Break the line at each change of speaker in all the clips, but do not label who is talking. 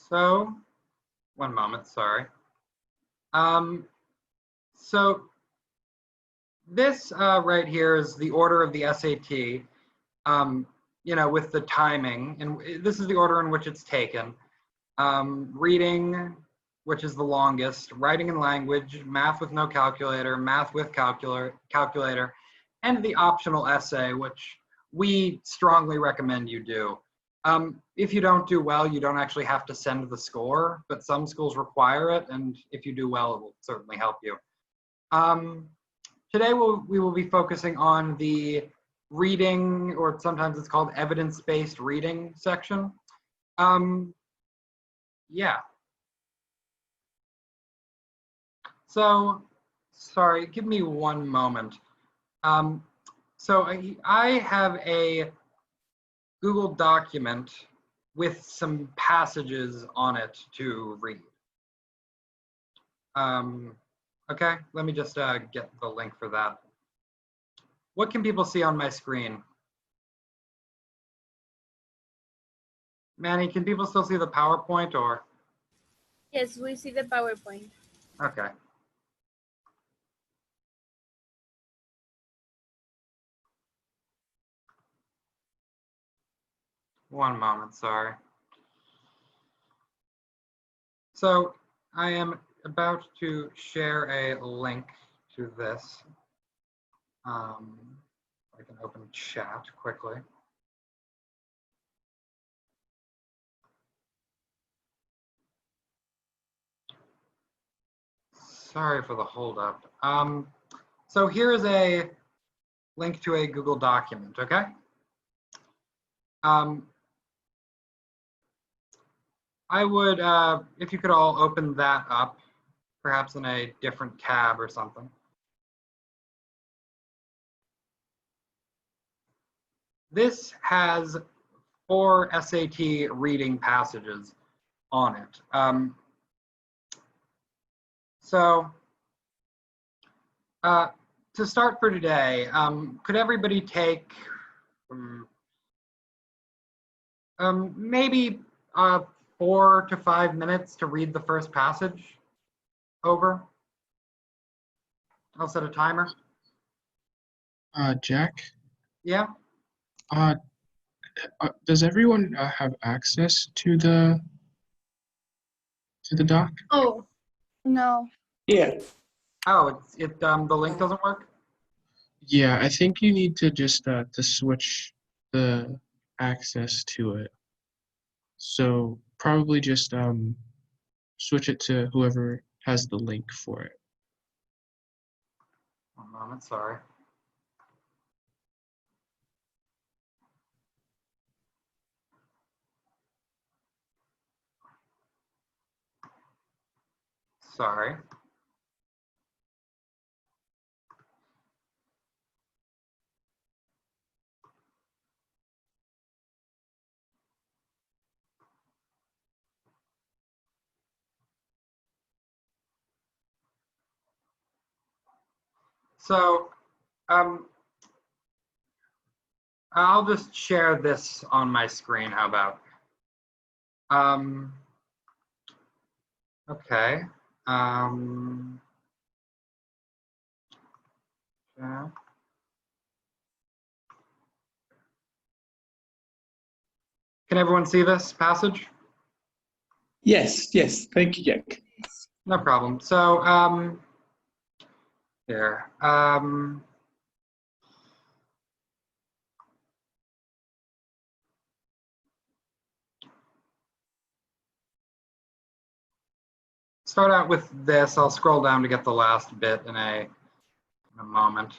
So, one moment, sorry. So this right here is the order of the SAT, with the timing, and this is the order in which it's taken. Reading, which is the longest, writing and language, math with no calculator, math with calculator, and the optional essay, which we strongly recommend you do. If you don't do well, you don't actually have to send the score, but some schools require it, and if you do well, it will certainly help you. Today we will be focusing on the reading, or sometimes it's called evidence-based reading section. Yeah. So, sorry, give me one moment. So I have a Google document with some passages on it to read. Okay, let me just get the link for that. What can people see on my screen? Manny, can people still see the PowerPoint or?
Yes, we see the PowerPoint.
Okay. One moment, sorry. So I am about to share a link to this. I can open chat quickly. Sorry for the holdup. So here is a link to a Google document, okay? I would, if you could all open that up, perhaps in a different tab or something. This has 4 SAT reading passages on it. To start for today, could everybody take maybe 4 to 5 minutes to read the first passage over? I'll set a timer.
Jack?
Yeah?
Does everyone have access to the doc?
Oh, no.
Yeah.
Oh, the link doesn't work?
Yeah, I think you need to just to switch the access to it. So probably just switch it to whoever has the link for it.
One moment, sorry. Sorry. So, I'll just share this on my screen. How about? Okay. Yeah. Can everyone see this passage?
Yes. Thank you, Jack.
No problem. So, here. Start out with this. I'll scroll down to get the last bit in a moment.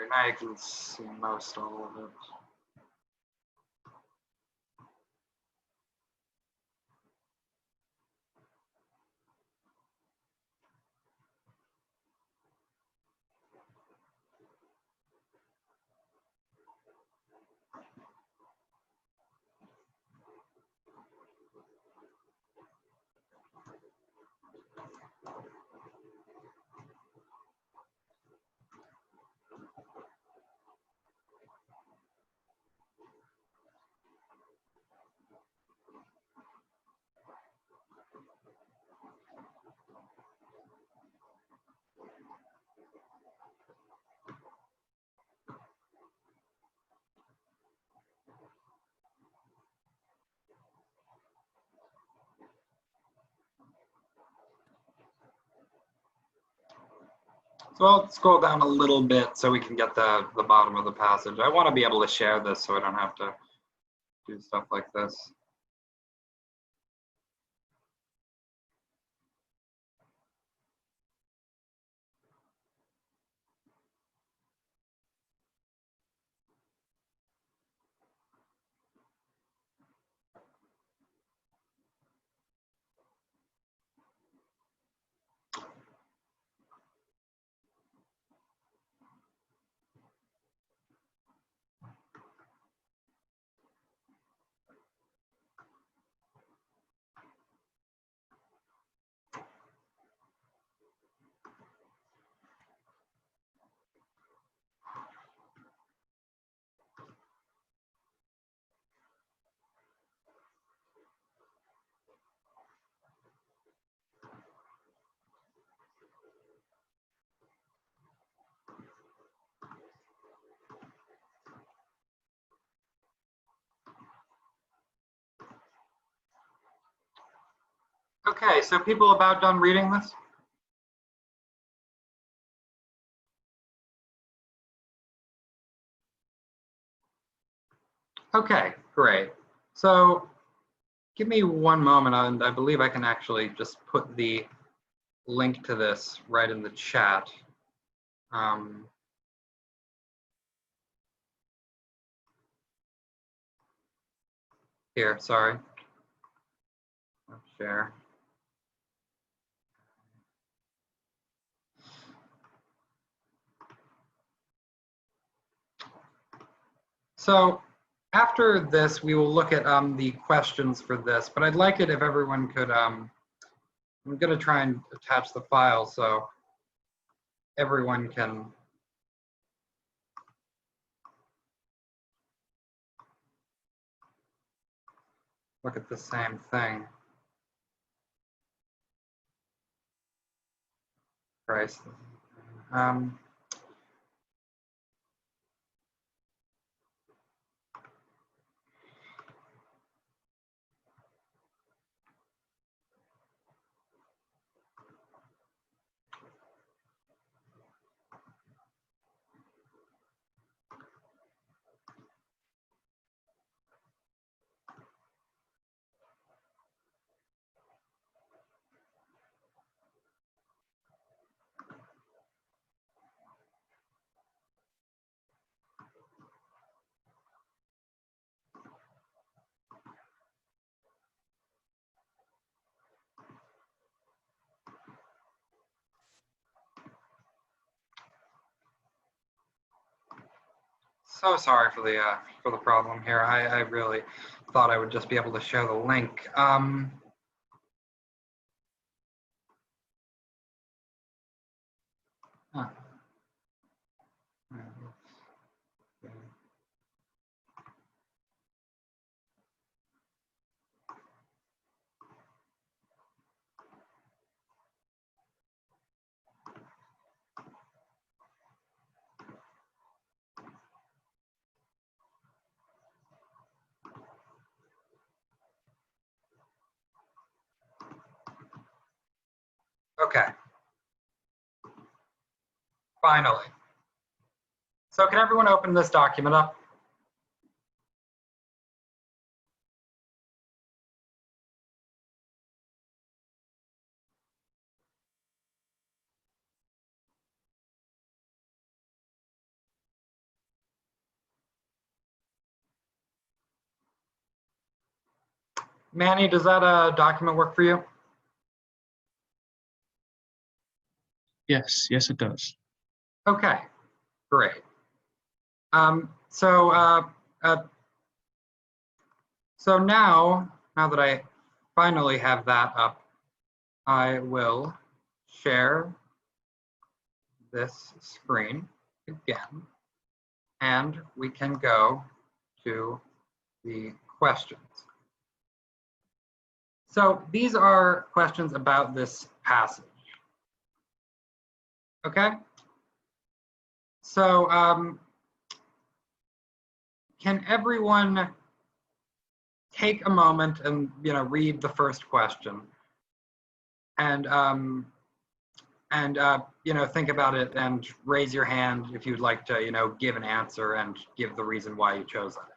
now you can see most all of it. So I'll scroll down a little bit so we can get the bottom of the passage. I want to be able to share this so I don't have to do stuff like this. Okay, so people about done reading this? Okay, great. So give me one moment, and I believe I can actually just put the link to this right in the chat. Here, sorry. Share. So after this, we will look at the questions for this, but I'd like it if everyone could, I'm going to try and attach the file so everyone can look at the same thing. Christ. So sorry for the problem here. I really thought I would just be able to share the link. Huh. Okay, finally. So can everyone open this document up? Manny, does that document work for you?
Yes, yes, it does.
Okay, great. So now that I finally have that up, I will share this screen again, and we can go to the questions. So these are questions about this passage. Okay? So can everyone take a moment and read the first question and think about it and raise your hand if you'd like to give an answer and give the reason why you chose that answer.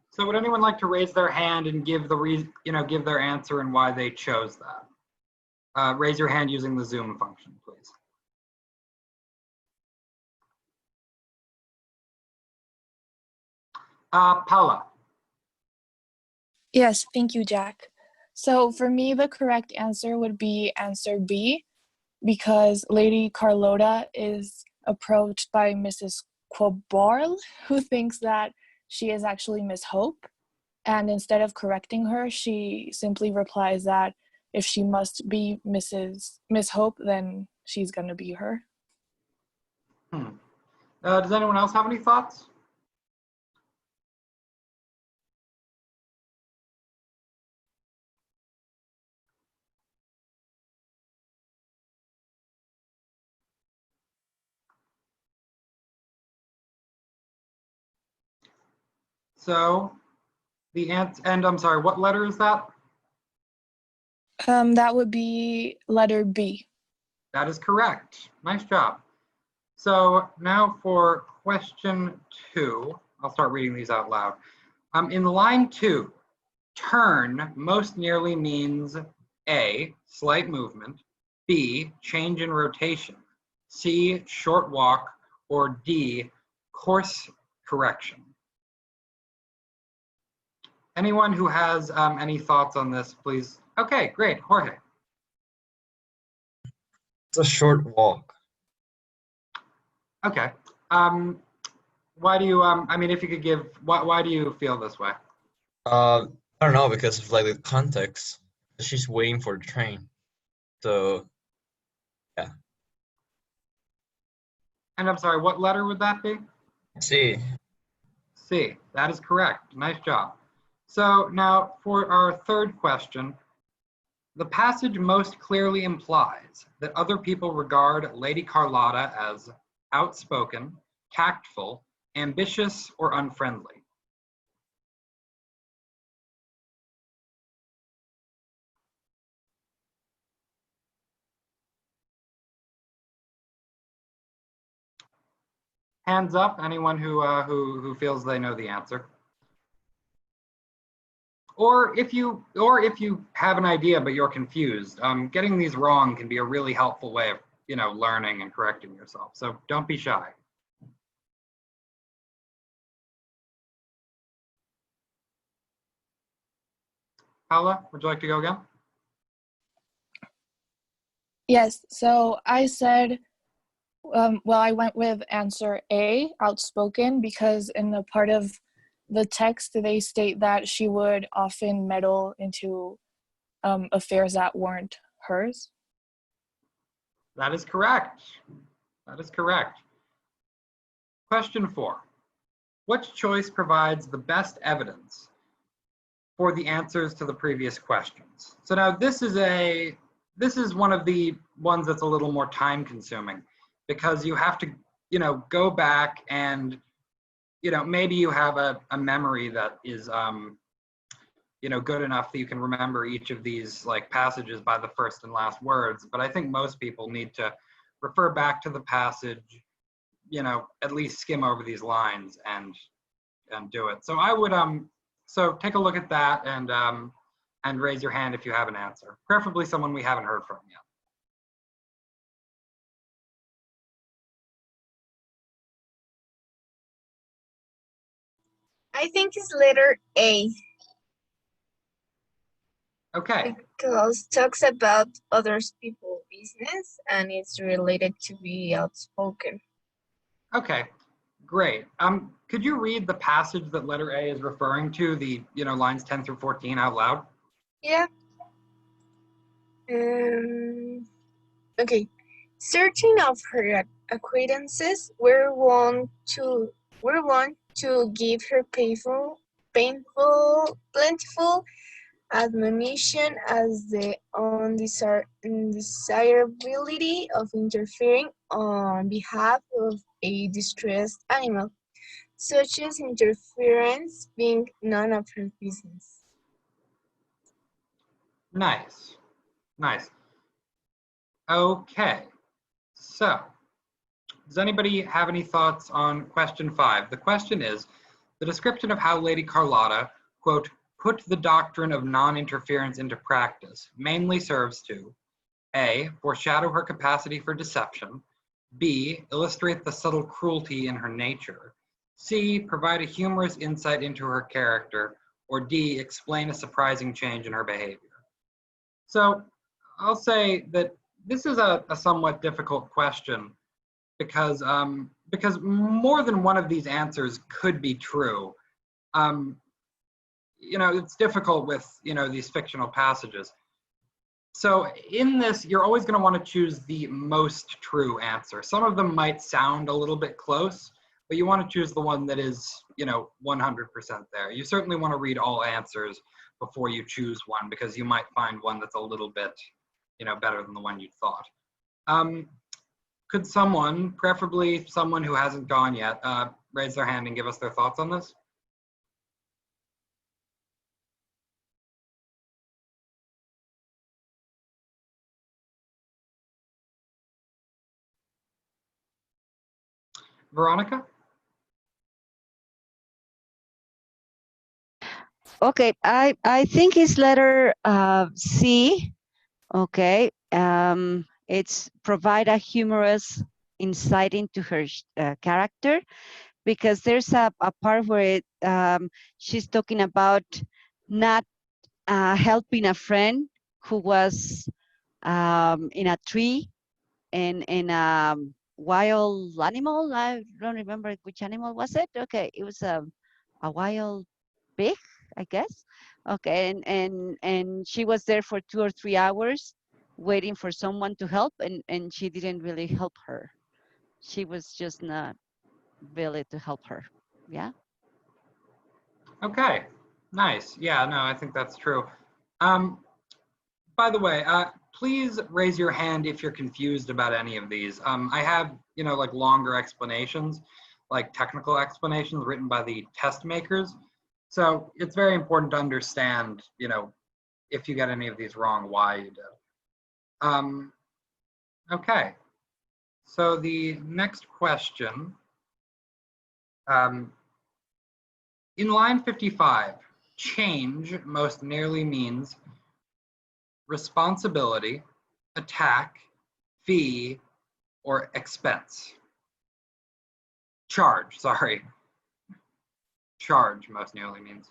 So would anyone like to raise their hand and give the reason, give their answer and why they chose that? Raise your hand using the Zoom function, please. Paula.
Yes, thank you, Jack. So for me, the correct answer would be answer B, because Lady Carlotta is approached by Mrs. Quabarl, who thinks that she is actually Miss Hope. And instead of correcting her, she simply replies that if she must be Miss Hope, then she's gonna be her.
Does anyone else have any thoughts? So the answer, and I'm sorry, what letter is that?
That would be letter B.
That is correct. Nice job. So now for question 2, I'll start reading these out loud. In line 2, turn most nearly means A, slight movement, B, change in rotation, C, short walk, or D, course correction. Anyone who has any thoughts on this, please. Okay, great. Jorge.
It's a short walk.
Okay. Why do you, if you could give, why do you feel this way?
I don't know, because of like the context. She's waiting for the train. So yeah.
And I'm sorry, what letter would that be?
See.
C. That is correct. Nice job. So now for our third question, the passage most clearly implies that other people regard Lady Carlotta as outspoken, tactful, ambitious, or unfriendly. Hands up, anyone who feels they know the answer. Or if you have an idea but you're confused, getting these wrong can be a really helpful way of learning and correcting yourself. So don't be shy. Paula, would you like to go again?
Yes, so I said, I went with answer A, outspoken, because in the part of the text, they state that she would often meddle into affairs that weren't hers.
That is correct. That is correct. Question 4. Which choice provides the best evidence for the answers to the previous questions? So now this is one of the ones that's a little more time consuming because you have to, go back and, maybe you have a memory that is, good enough that you can remember each of these like passages by the first and last words. But I think most people need to refer back to the passage, at least skim over these lines and do it. So I would so take a look at that and raise your hand if you have an answer, preferably someone we haven't heard from yet.
I think it's letter A.
Okay.
Because talks about others people business and it's related to be outspoken.
Okay. Great. Could you read the passage that letter A is referring to, the lines 10 through 14 out loud?
Yeah. Okay. Certain of her acquaintances were wont to give her plentiful admonition as the undesirability of interfering on behalf of a distressed animal, such as interference being none of her business.
Nice. Nice. Okay. So, does anybody have any thoughts on question 5? The question is, the description of how Lady Carlotta, quote, put the doctrine of non-interference into practice mainly serves to A, foreshadow her capacity for deception, B, illustrate the subtle cruelty in her nature, C, provide a humorous insight into her character, or D, explain a surprising change in her behavior. So I'll say that this is a somewhat difficult question because more than one of these answers could be true. It's difficult with, these fictional passages. So in this, you're always going to want to choose the most true answer. Some of them might sound a little bit close, but you want to choose the one that is, 100% there. You certainly want to read all answers before you choose one because you might find one that's a little bit, better than the one you thought. Could someone, preferably someone who hasn't gone yet, raise their hand and give us their thoughts on this? Veronica?
Okay, I think it's letter C. Okay, it's provide a humorous insight into her character, because there's a part where she's talking about not helping a friend who was in a tree and a wild animal. I don't remember which animal was it. Okay, it was a wild pig, I guess. Okay, and she was there for 2 or 3 hours waiting for someone to help, and she didn't really help her. She was just not really to help her. Yeah.
Okay, nice. Yeah, no, I think that's true. By the way, please raise your hand if you're confused about any of these. I have, like longer explanations, like technical explanations written by the test makers. So it's very important to understand, if you get any of these wrong, why you did. Okay, so the next question, in line 55, change most nearly means responsibility, attack, fee, or expense. Charge, sorry. Charge most nearly means.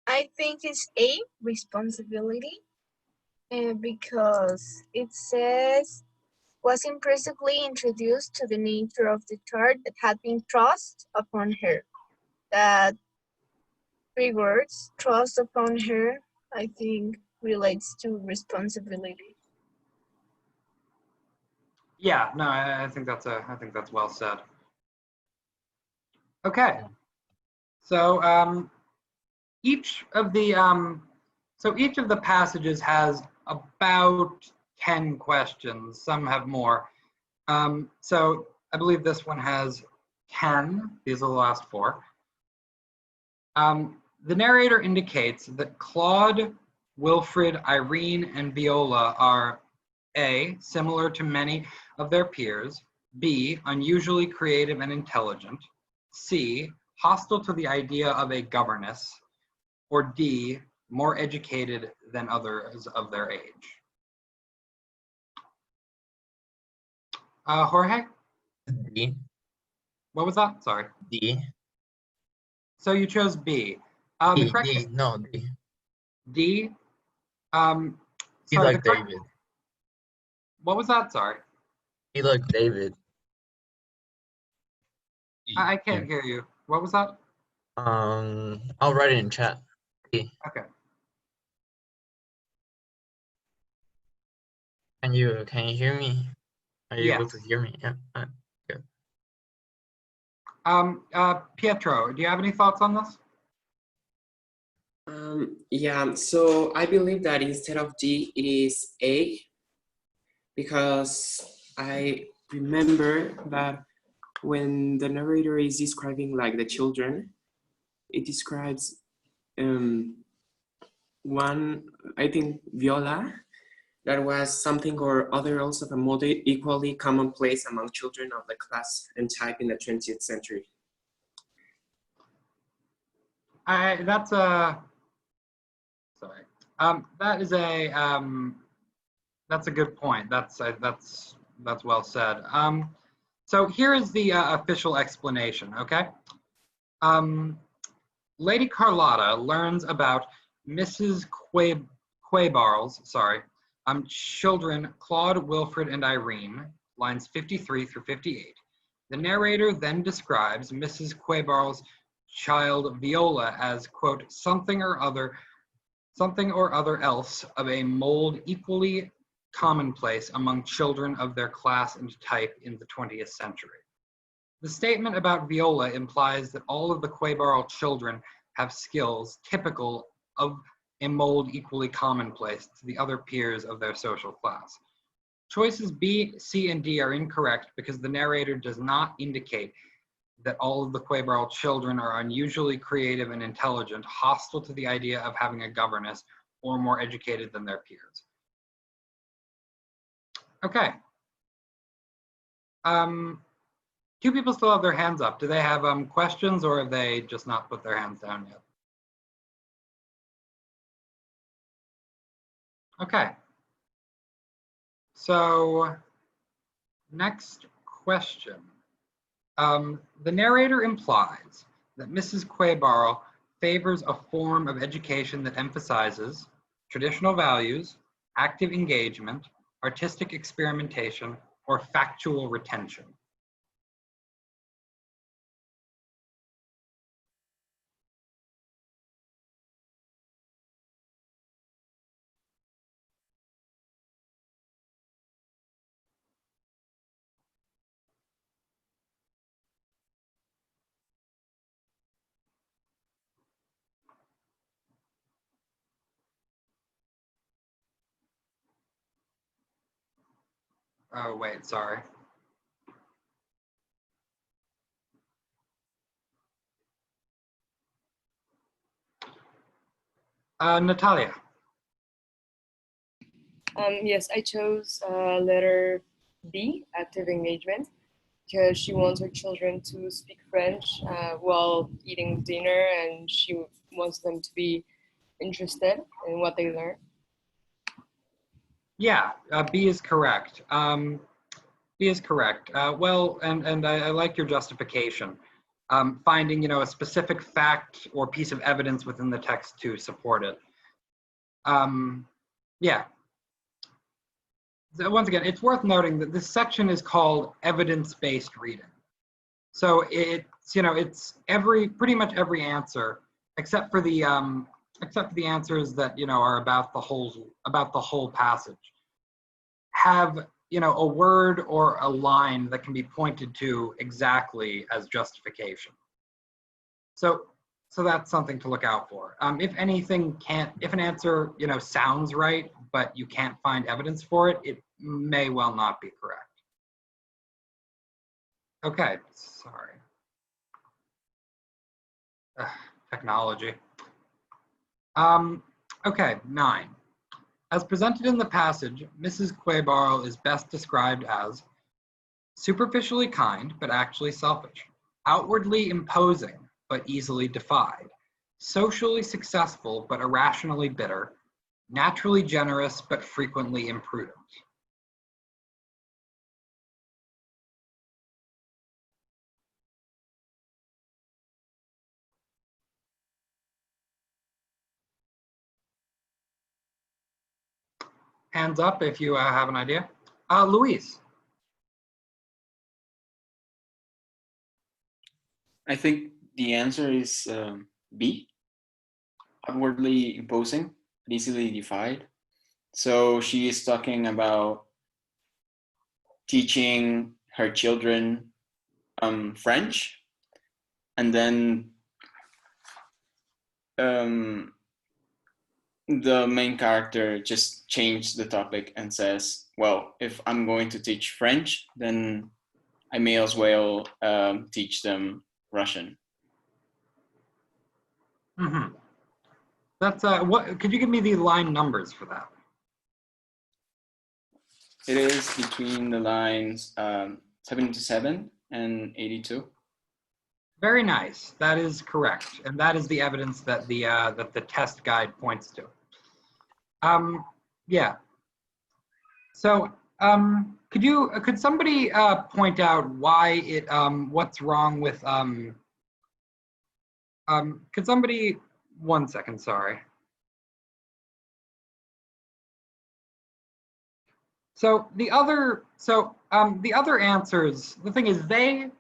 I think it's A, responsibility, because it says was impressively introduced to the nature of the charge that had been thrust upon her. That three words, thrust upon her, I think relates to responsibility.
Yeah, no, I think that's well said. Okay, so each of the passages has about 10 questions. Some have more. So I believe this one has 10. These are the last 4. The narrator indicates that Claude, Wilfred, Irene, and Viola are A, similar to many of their peers, B, unusually creative and intelligent, C, hostile to the idea of a governess, or D, more educated than others of their age. Jorge,
D.
what was that? Sorry.
D.
So you chose B. The
D.
correct
D. No, D.
D.
He
Sorry,
like David.
what was that? Sorry.
He like David.
I can't hear you. What was that?
I'll write it in chat. D.
Okay.
Can you hear me? Are you able to
Yes.
hear me? Yeah. Good.
Pietro, do you have any thoughts on this?
Yeah, so I believe that instead of D, it is A, because I remember that when the narrator is describing like the children, it describes one, I think Viola, that was something or other else of a model equally commonplace among children of the class and type in the 20th century.
That's a sorry. That is that's a good point. That's well said. So here is the official explanation. Okay. Lady Carlotta learns about Mrs. Quaybarl's children Claude, Wilfred, and Irene, lines 53 through 58. The narrator then describes Mrs. Quaybarl's child Viola as, quote, something or other else of a mold equally commonplace among children of their class and type in the 20th century. The statement about Viola implies that all of the Quaybarl children have skills typical of a mold equally commonplace to the other peers of their social class. Choices B, C, and D are incorrect because the narrator does not indicate that all of the Quaybarl children are unusually creative and intelligent, hostile to the idea of having a governess, or more educated than their peers. Okay. 2 people still have their hands up. Do they have questions, or have they just not put their hands down yet? Okay. So, next question. The narrator implies that Mrs. Quaybarl favors a form of education that emphasizes traditional values, active engagement, artistic experimentation, or factual retention. Oh, wait, sorry. Natalia.
Yes, I chose letter B, active engagement, because she wants her children to speak French while eating dinner, and she wants them to be interested in what they learn.
Yeah, B is correct. B is correct. Well, and I like your justification. Finding, a specific fact or piece of evidence within the text to support it. Yeah. So once again, it's worth noting that this section is called evidence-based reading. So it's pretty much every answer except for the answers that are about the whole passage have a word or a line that can be pointed to exactly as justification. So that's something to look out for. If an answer sounds right but you can't find evidence for it, it may well not be correct. Okay, sorry. Technology. Okay, 9. As presented in the passage, Mrs. Quaybarl is best described as superficially kind, but actually selfish, outwardly imposing, but easily defied, socially successful, but irrationally bitter, naturally generous, but frequently imprudent. Hands up if you have an idea. Luis.
I think the answer is B, outwardly imposing, easily defied. So she is talking about teaching her children French, and then the main character just changed the topic and says, well, if I'm going to teach French, then I may as well teach them Russian.
Mm-hmm. That's what? Could you give me the line numbers for that?
It is between the lines 77 and 82.
Very nice. That is correct, and that is the evidence that the test guide points to. Yeah. So, could somebody point out why it what's wrong with could somebody 1 second, sorry. So the other answers, the thing is they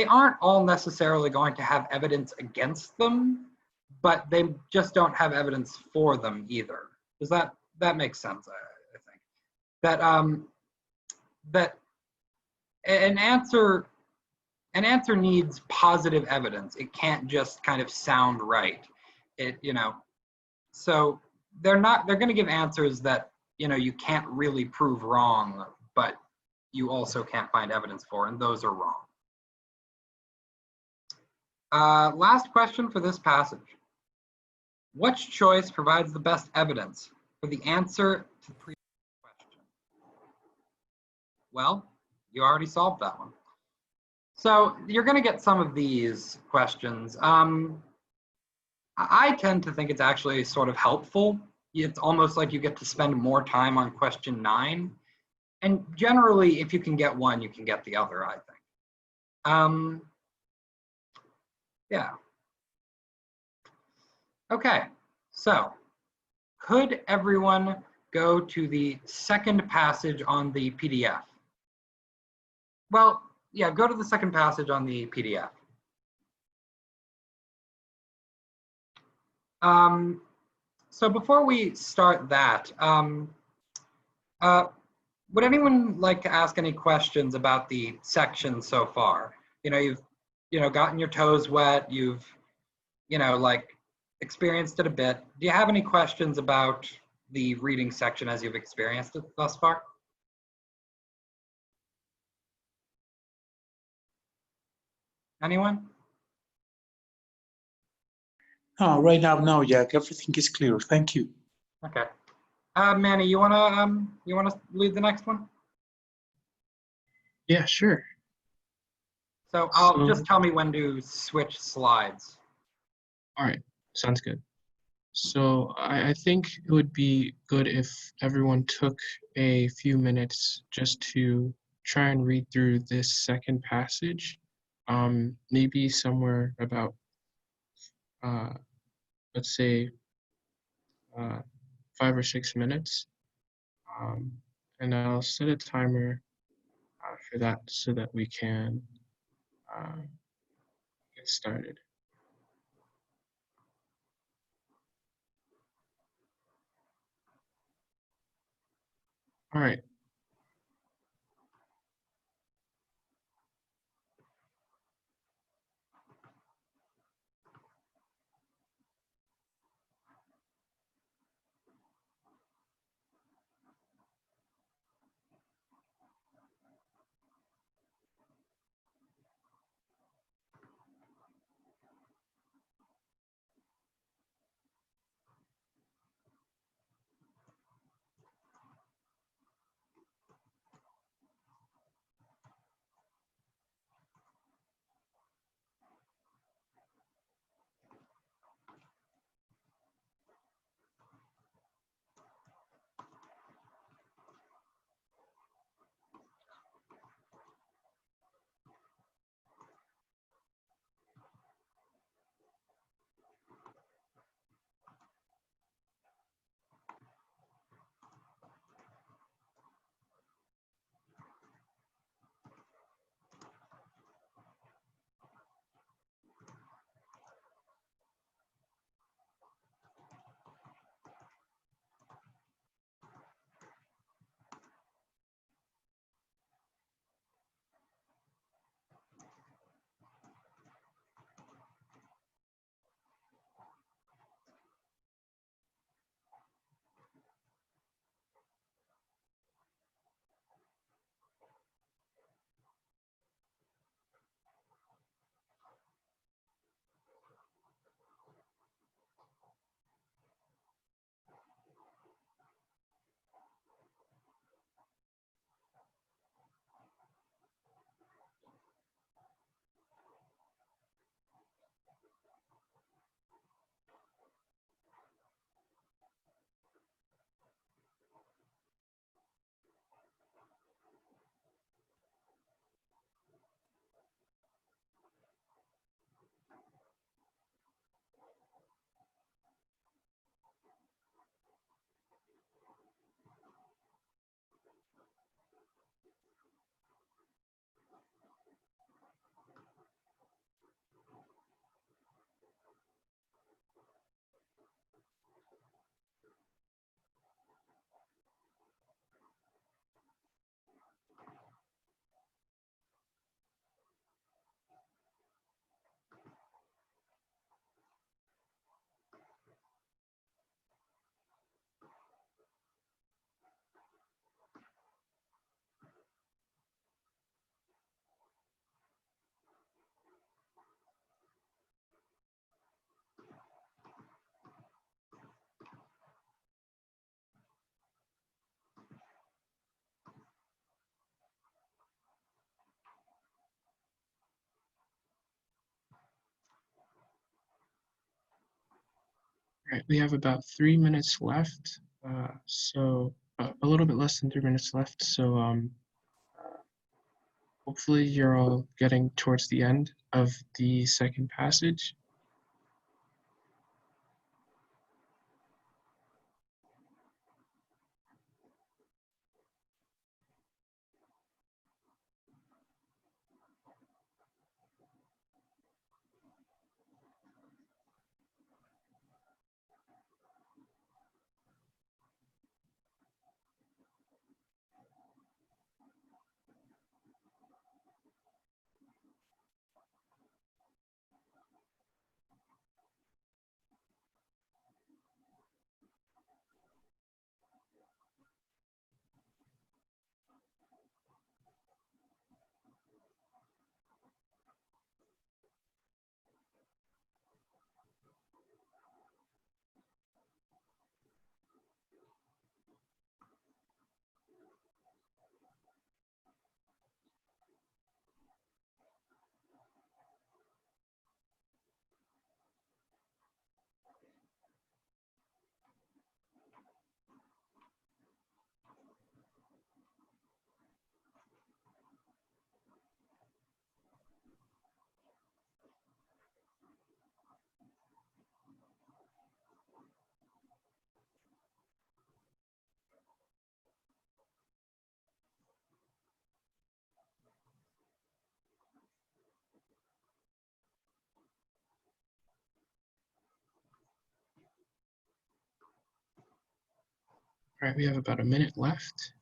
aren't all necessarily going to have evidence against them, but they just don't have evidence for them either. Does that make sense? I think that an answer needs positive evidence. It can't just kind of sound right. So they're going to give answers that you can't really prove wrong, but you also can't find evidence for, and those are wrong. Last question for this passage. Which choice provides the best evidence for the answer to the previous question? Well, you already solved that one. So you're going to get some of these questions. I tend to think it's actually sort of helpful. It's almost like you get to spend more time on question 9. And generally, if you can get one, you can get the other, I think. Yeah. Okay, so could everyone go to the second passage on the PDF? Well, yeah, go to the second passage on the PDF. So before we start that, would anyone like to ask any questions about the section so far? You've gotten your toes wet, you've experienced it a bit. Do you have any questions about the reading section as you've experienced it thus far? Anyone?
Right now, no, Jack. Everything is clear. Thank you.
Okay. Manny, you wanna lead the next one?
Yeah, sure.
So just tell me when to switch slides.
All right, sounds good. So I think it would be good if everyone took a few minutes just to try and read through this second passage, maybe somewhere about, let's say, 5 or 6 minutes. And I'll set a timer for that so that we can get started. All right. All right, we have about 3 minutes left, a little bit less than 3 minutes left. So hopefully you're all getting towards the end of the second passage. All right, we have about a minute left.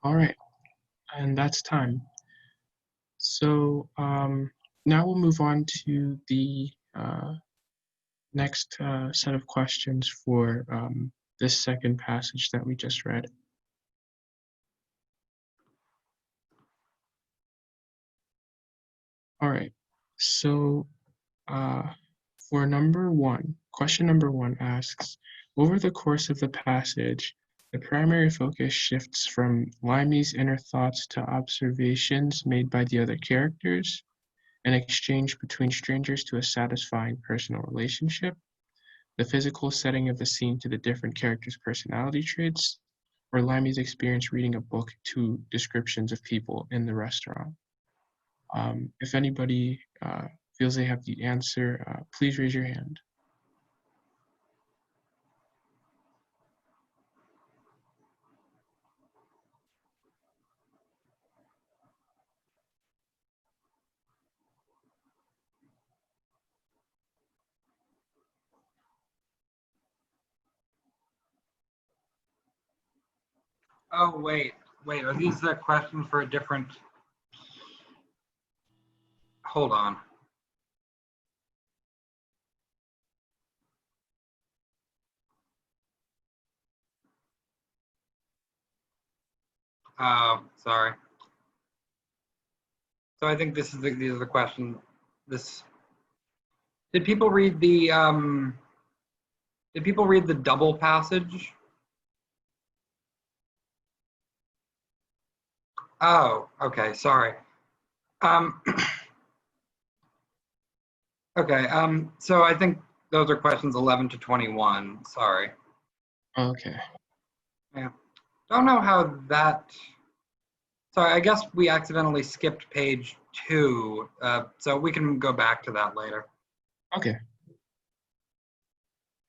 All right, and that's time. So now we'll move on to the next set of questions for this second passage that we just read. All right, so for number one, question number one asks, over the course of the passage, the primary focus shifts from Limey's inner thoughts to observations made by the other characters, an exchange between strangers to a satisfying personal relationship, the physical setting of the scene to the different characters' personality traits, or Limey's experience reading a book to descriptions of people in the restaurant. If anybody feels they have the answer, please raise your hand.
Oh, wait. Are these the questions for a different? Hold on. Oh, sorry. So I think these are the questions. Did people read the double passage? Oh, okay, sorry. Okay, so I think those are questions 11 to 21. Sorry.
Okay.
Yeah. Don't know how that. Sorry, I guess we accidentally skipped page 2, so we can go back to that later.
Okay.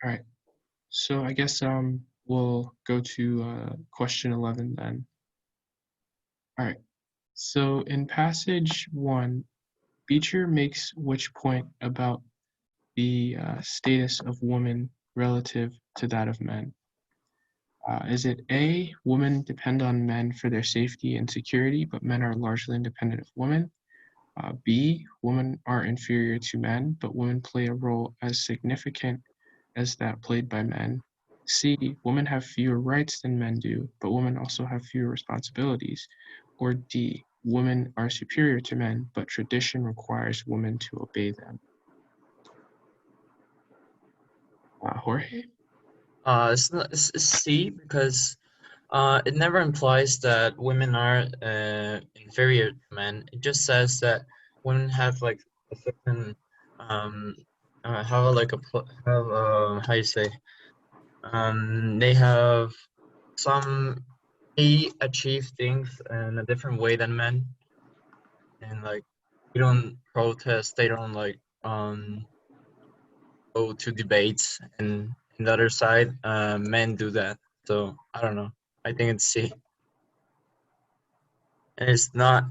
All right. So I guess we'll go to question 11 then. All right. So in passage 1, Beecher makes which point about the status of women relative to that of men? Is it A, women depend on men for their safety and security, but men are largely independent of women? B, women are inferior to men, but women play a role as significant as that played by men. C, women have fewer rights than men do, but women also have fewer responsibilities. Or D, women are superior to men, but tradition requires women to obey them. Jorge?
It's C because it never implies that women are inferior to men. It just says that women have like a certain have like have how you say they have some they achieve things in a different way than men, and like they don't protest, they don't like go to debates, and in the other side men do that. So I don't know, I think it's C. And it's not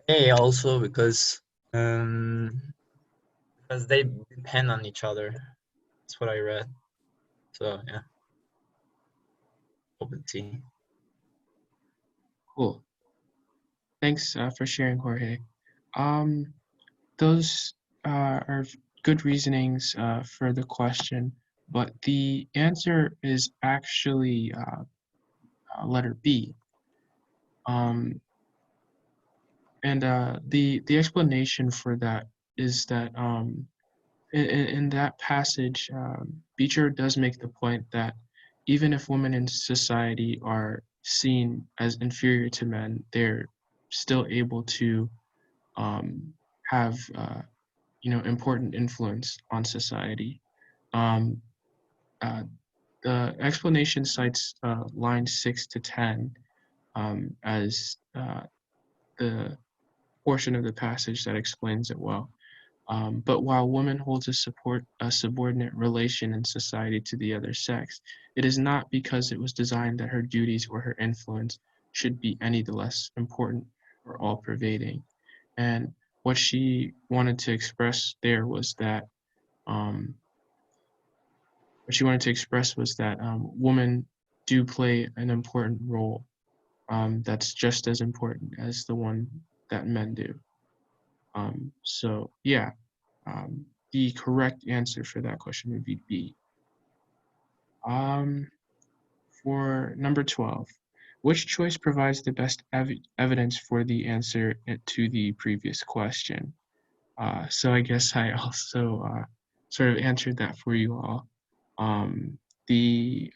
A also because they depend on each other. That's what I read. So yeah, hope it's C.
Cool. Thanks for sharing, Jorge. Those are good reasonings for the question, but the answer is actually letter B. The explanation for that is that in that passage, Beecher does make the point that even if women in society are seen as inferior to men, they're still able to have important influence on society. Um, uh, the explanation cites lines 6 to 10 as the portion of the passage that explains it well. But while woman holds a subordinate relation in society to the other sex, it is not because it was designed that her duties or her influence should be any the less important or all-pervading. And what she wanted to express there was that women do play an important role that's just as important as the one that men do. So yeah, the correct answer for that question would be B. For number 12, which choice provides the best evidence for the answer to the previous question? So I guess I also sort of answered that for you all. The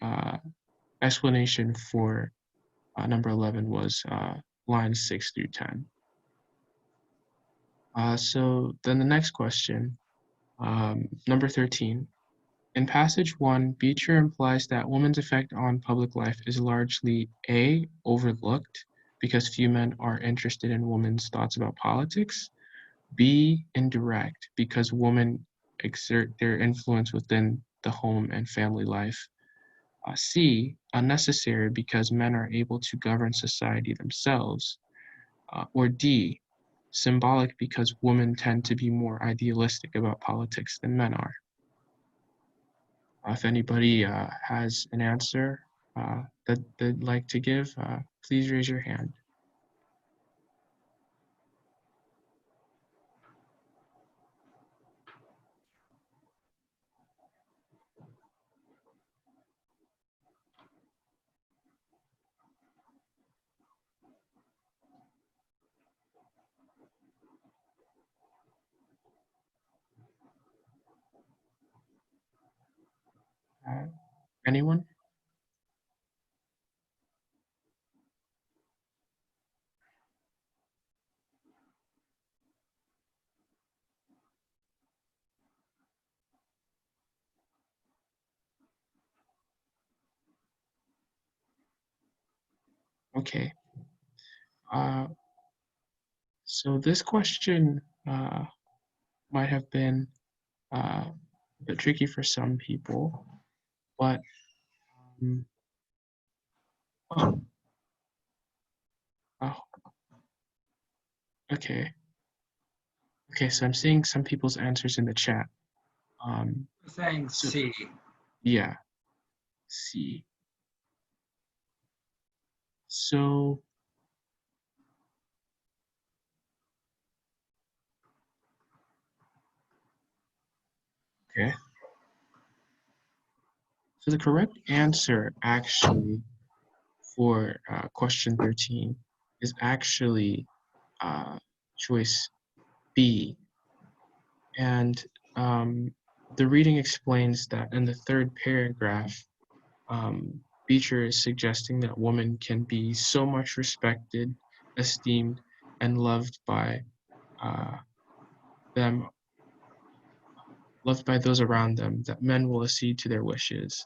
explanation for number 11 was lines 6 through 10. So then the next question, number 13. In passage 1, Beecher implies that women's effect on public life is largely A, overlooked because few men are interested in women's thoughts about politics, B, indirect because women exert their influence within the home and family life, C, unnecessary because men are able to govern society themselves, or D, symbolic because women tend to be more idealistic about politics than men are. If anybody has an answer that they'd like to give, please raise your hand. Anyone? Okay. So this question might have been a bit tricky for some people, but oh, oh, okay. Okay, so I'm seeing some people's answers in the chat.
Saying
So,
C.
yeah, C. So, okay. So the correct answer actually for question 13 is actually choice B. And the reading explains that in the third paragraph, Beecher is suggesting that women can be so much respected, esteemed, and loved by them, loved by those around them, that men will accede to their wishes.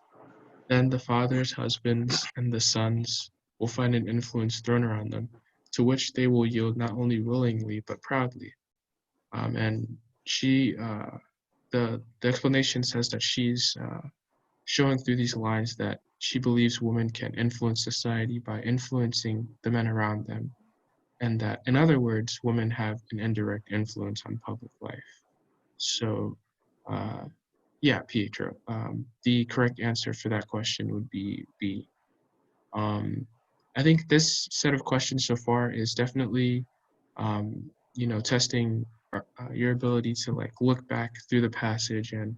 Then the fathers, husbands, and the sons will find an influence thrown around them, to which they will yield not only willingly but proudly. And she, the explanation says that she's showing through these lines that she believes women can influence society by influencing the men around them, and that, in other words, women have an indirect influence on public life. So, yeah, Pietro, the correct answer for that question would be B. I think this set of questions so far is definitely, testing your ability to like look back through the passage and,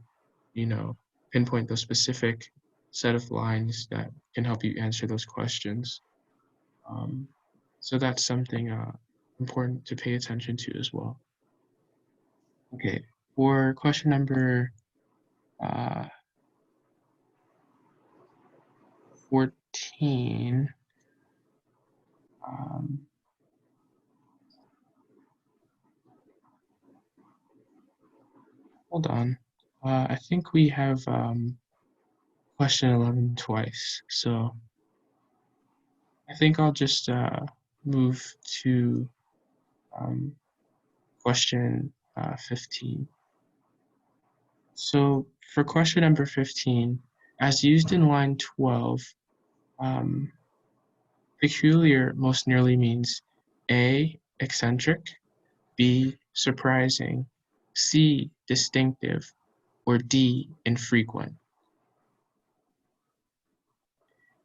pinpoint the specific set of lines that can help you answer those questions. So that's something important to pay attention to as well. Okay, for question number 14, hold on. I think we have question 11 twice, so I think I'll just move to question 15. So for question number 15, as used in line 12, peculiar most nearly means A, eccentric, B, surprising, C, distinctive, or D, infrequent.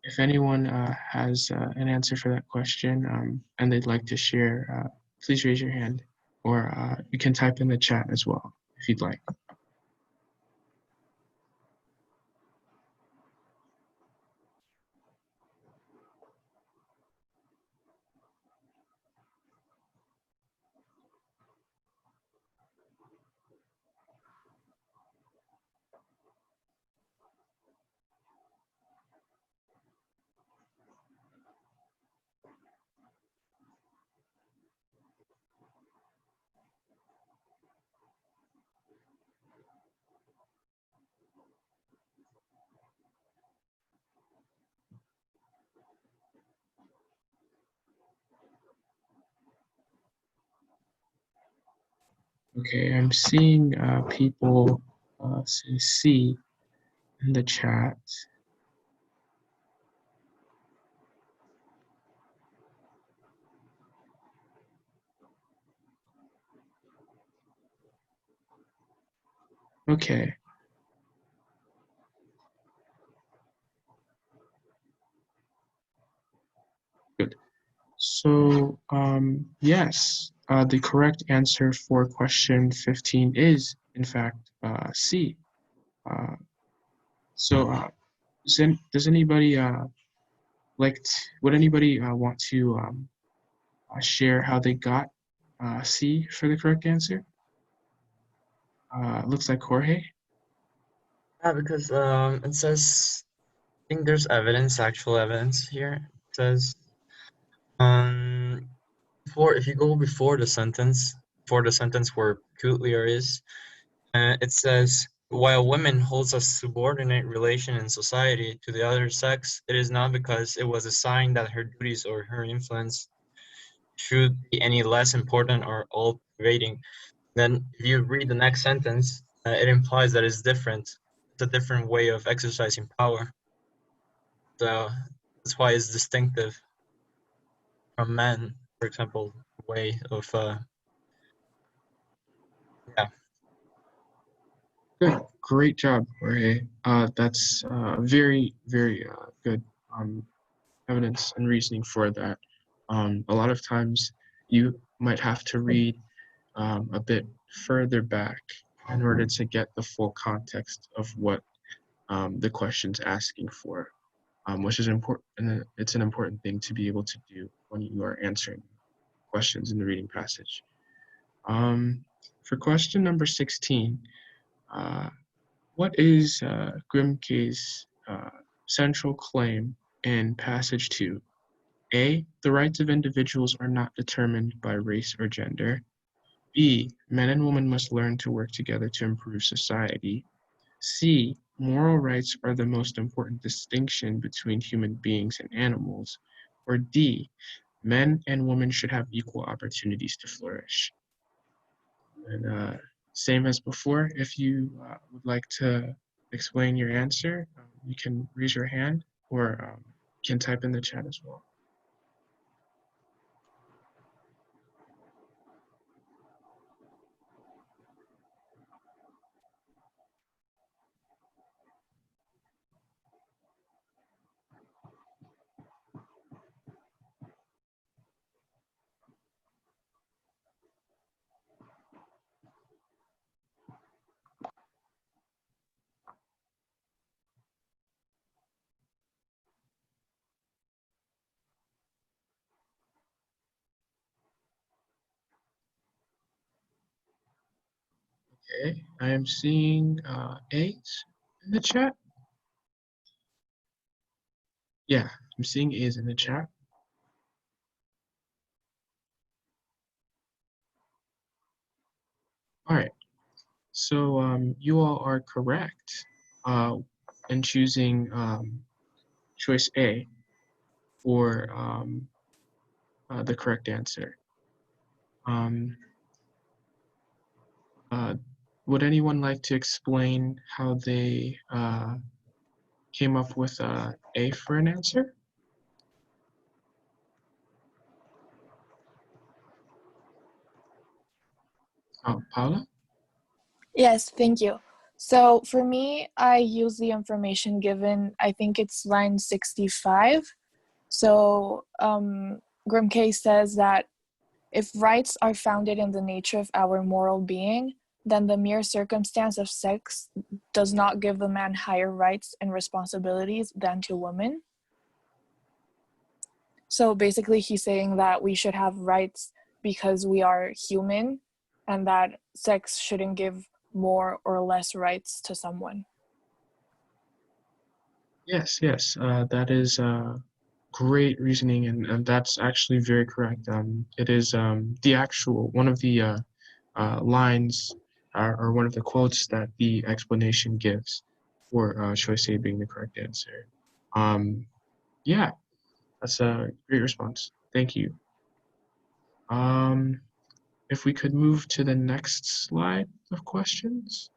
If anyone has an answer for that question and they'd like to share, please raise your hand, or you can type in the chat as well if you'd like. Okay, I'm seeing people say C in the chat. Okay. Good. So, yes, the correct answer for question 15 is, in fact, C. So, does anybody would anybody want to share how they got C for the correct answer? Looks like Jorge.
Yeah, because it says, I think there's evidence, actual evidence here. It says, if you go before the sentence where peculiar is, it says, while women holds a subordinate relation in society to the other sex, it is not because it was a sign that her duties or her influence should be any less important or all pervading. Then if you read the next sentence, it implies that it's different. It's a different way of exercising power. So that's why it's distinctive from men, for example, way of yeah.
Good, great job, Jorge. That's very, very good evidence and reasoning for that. A lot of times you might have to read a bit further back in order to get the full context of what the question's asking for, which is important. And it's an important thing to be able to do when you are answering questions in the reading passage. For question number 16, what is Grimke's central claim in passage 2? A, the rights of individuals are not determined by race or gender. B, men and women must learn to work together to improve society. C, moral rights are the most important distinction between human beings and animals. Or D, men and women should have equal opportunities to flourish. And same as before, if you would like to explain your answer, you can raise your hand or you can type in the chat as well. Okay, I am seeing A's in the chat. Yeah, I'm seeing A's in the chat. All right, so you all are correct in choosing choice A for the correct answer. Um, would anyone like to explain how they came up with A for an answer? Oh, Paula?
Yes, thank you. So for me, I use the information given, I think it's line 65. So Grimke says that if rights are founded in the nature of our moral being, then the mere circumstance of sex does not give the man higher rights and responsibilities than to women. So basically, he's saying that we should have rights because we are human and that sex shouldn't give more or less rights to someone.
Yes, yes, that is great reasoning, and that's actually very correct. It is the actual one of the lines or one of the quotes that the explanation gives for choice A being the correct answer. Yeah, that's a great response. Thank you. If we could move to the next slide of questions.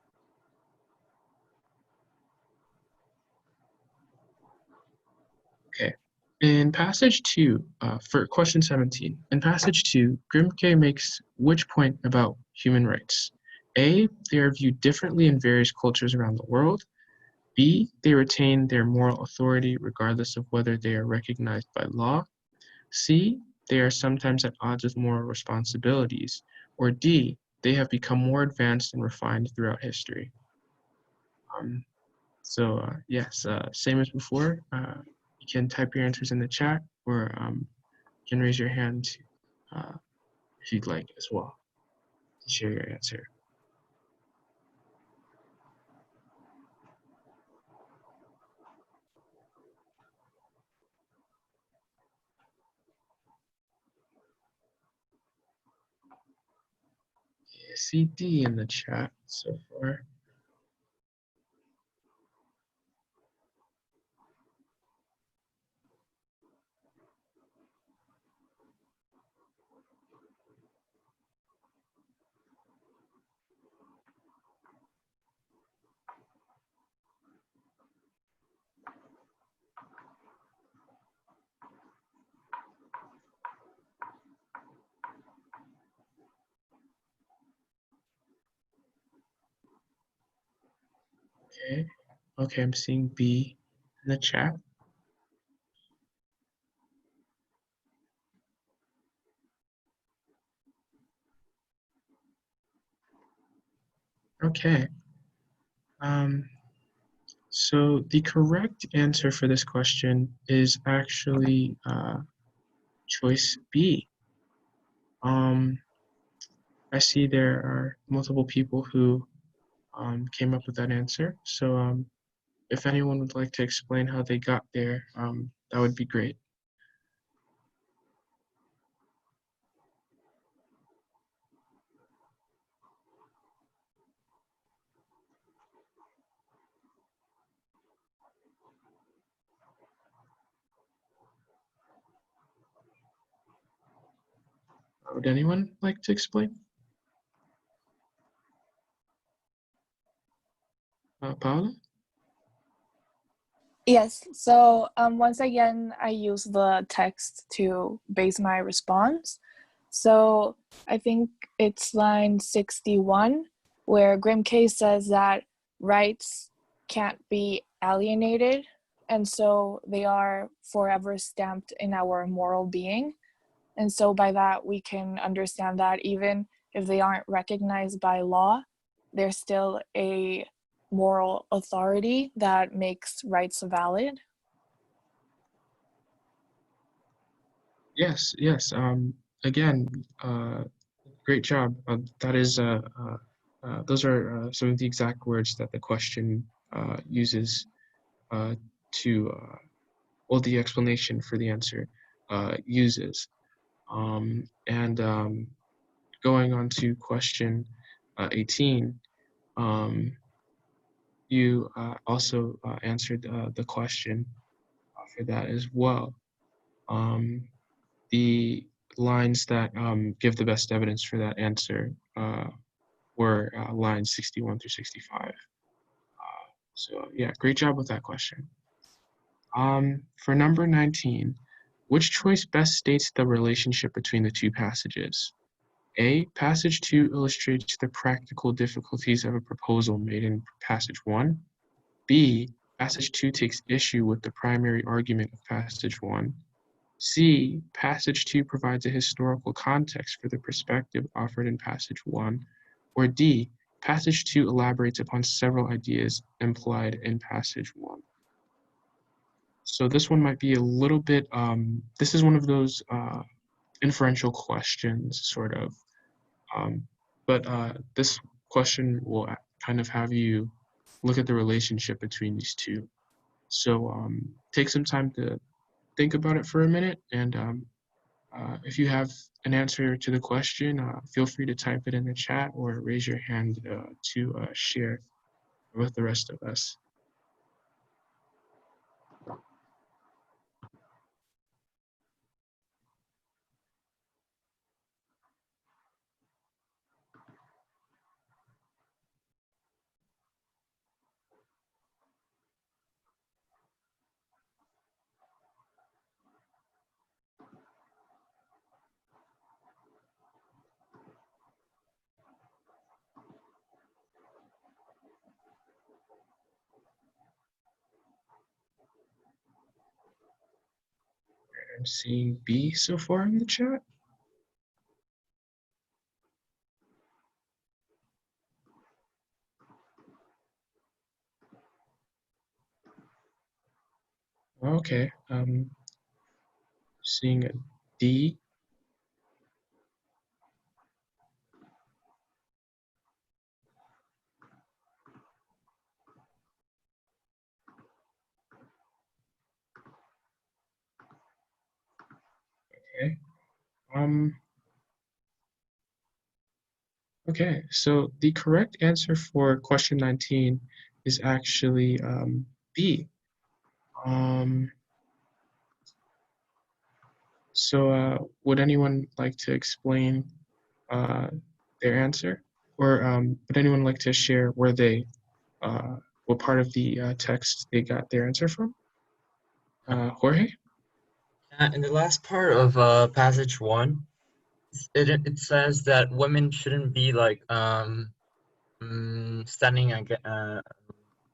Okay. In passage 2, for question 17, in passage 2, Grimke makes which point about human rights? A, they are viewed differently in various cultures around the world. B, they retain their moral authority regardless of whether they are recognized by law. C, they are sometimes at odds with moral responsibilities. Or D, they have become more advanced and refined throughout history. Yes, same as before. You can type your answers in the chat, or you can raise your hand uh, if you'd like as well to share your answer. I see D in the chat so far. Okay, okay, I'm seeing B in the chat. Okay. So the correct answer for this question is actually choice B. I see there are multiple people who came up with that answer. So if anyone would like to explain how they got there, that would be great. Would anyone like to explain? Paula?
Yes, so once again, I use the text to base my response. So I think it's line 61, where Grimke says that rights can't be alienated, and so they are forever stamped in our moral being. And so by that, we can understand that even if they aren't recognized by law, they're still a moral authority that makes rights valid.
Yes, yes. Again, great job. That is those are some of the exact words that the question uses to, well, the explanation for the answer uses. And going on to question 18, you also answered the question for that as well. The lines that give the best evidence for that answer were lines 61 through 65. So yeah, great job with that question. For number 19, which choice best states the relationship between the two passages? A, passage 2 illustrates the practical difficulties of a proposal made in passage 1. B, passage 2 takes issue with the primary argument of passage 1. C, passage 2 provides a historical context for the perspective offered in passage 1. Or D, passage 2 elaborates upon several ideas implied in passage 1. So this one might be a little bit, this is one of those inferential questions, sort of. But this question will kind of have you look at the relationship between these two. So take some time to think about it for a minute, and if you have an answer to the question, feel free to type it in the chat or raise your hand to share with the rest of us. I'm seeing B so far in the chat. Okay, seeing a D. Okay. Okay, so the correct answer for question 19 is actually B. So would anyone like to explain their answer? Or would anyone like to share where they, what part of the text they got their answer from? Jorge?
In the last part of passage 1, it says that women shouldn't be like standing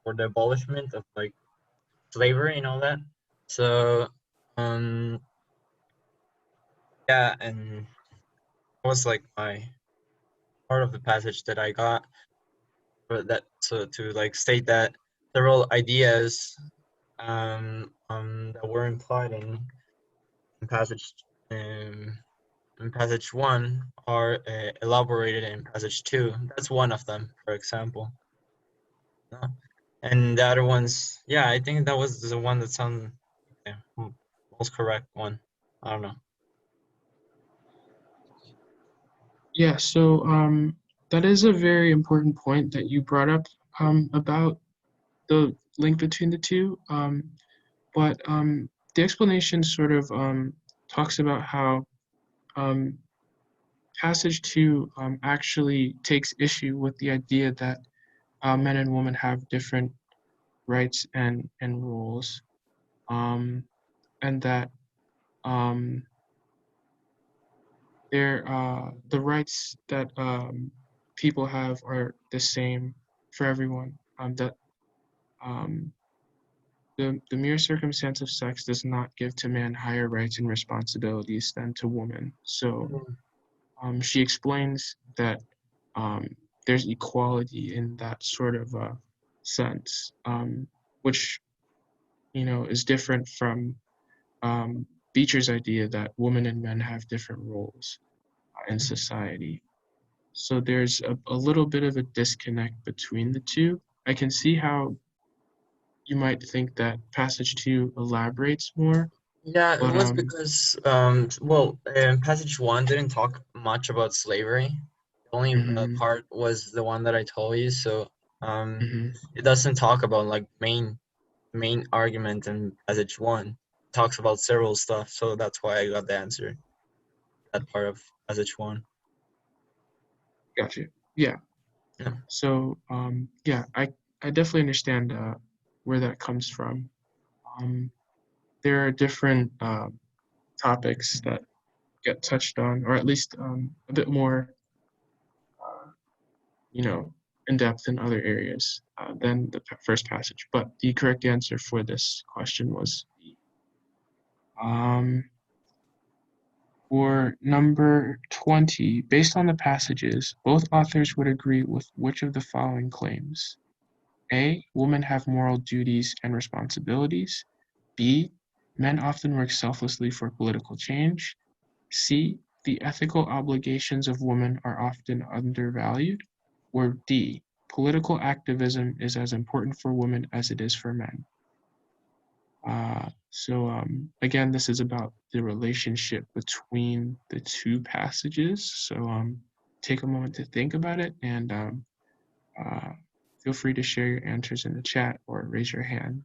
for the abolishment of like slavery and all that. So yeah, and it was like my part of the passage that I got, for that, so to like state that several ideas that were implied in passage in passage 1 are elaborated in passage 2. That's one of them, for example. No? And the other ones, yeah, I think that was the one that sounded most correct one. I don't know.
Yeah, so that is a very important point that you brought up about the link between the two. But the explanation sort of talks about how passage 2 actually takes issue with the idea that men and women have different rights and roles, and that the rights that people have are the same for everyone. That the mere circumstance of sex does not give to man higher rights and responsibilities than to woman. So she explains that there's equality in that sort of sense, which is different from Beecher's idea that women and men have different roles in society. So there's a little bit of a disconnect between the two. I can see how you might think that passage 2 elaborates more,
Yeah, it
but
was because passage 1 didn't talk much about slavery. The only
mhm,
part was the one that I told you, so
mhm.
it doesn't talk about like main argument in passage 1. It talks about several stuff, so that's why I got the answer. That part of passage 1.
Gotcha. Yeah.
Yeah.
So yeah, I definitely understand where that comes from. There are different topics that get touched on, or at least a bit more, you know, in depth in other areas than the first passage. But the correct answer for this question was B. Um, for number 20, based on the passages, both authors would agree with which of the following claims? A, women have moral duties and responsibilities. B, men often work selflessly for political change. C, the ethical obligations of women are often undervalued. Or D, political activism is as important for women as it is for men. Again, this is about the relationship between the two passages. So take a moment to think about it and uh, feel free to share your answers in the chat or raise your hand.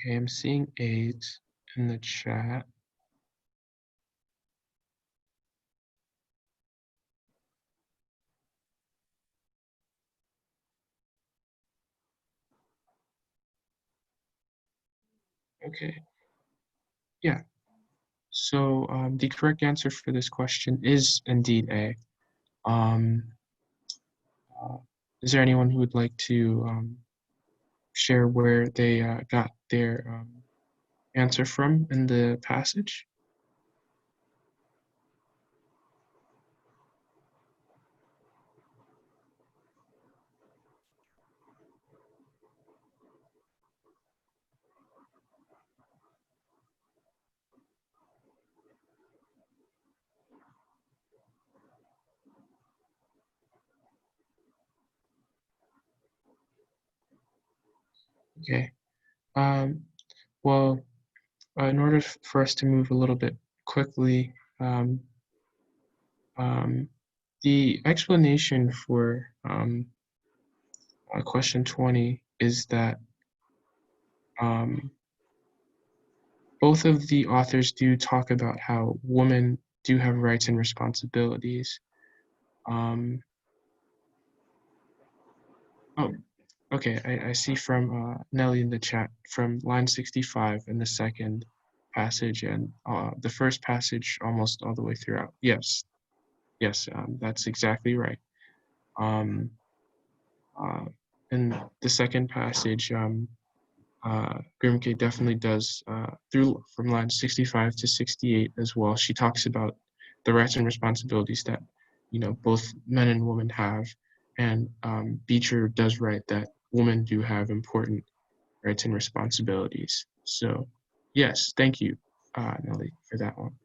Okay, I'm seeing 8 in the chat. Okay, yeah. So the correct answer for this question is indeed A. Um, uh, is there anyone who would like to share where they got their answer from in the passage? Okay. Um, well, in order for us to move a little bit quickly, um, the explanation for question 20 is that um, both of the authors do talk about how women do have rights and responsibilities. Um, oh, okay, I see from Nelly in the chat from line 65 in the second passage and the first passage almost all the way throughout. Yes, yes, that's exactly right. In the second passage, Grimke definitely does through from line 65 to 68 as well. She talks about the rights and responsibilities that both men and women have, and Beecher does write that women do have important rights and responsibilities. So yes, thank you, Nelly, for that one.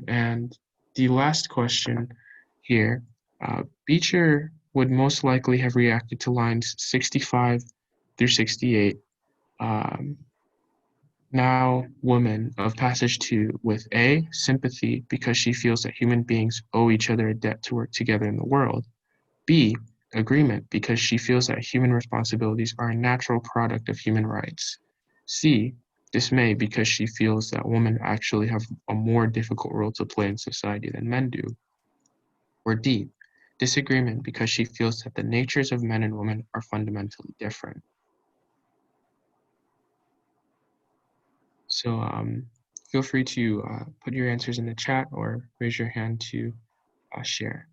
And the last question here, Beecher would most likely have reacted to lines 65 through 68. Um, Now, woman of passage 2 with A, sympathy because she feels that human beings owe each other a debt to work together in the world. B, agreement because she feels that human responsibilities are a natural product of human rights. C, dismay because she feels that women actually have a more difficult role to play in society than men do. Or D, disagreement because she feels that the natures of men and women are fundamentally different. So feel free to put your answers in the chat or raise your hand to share.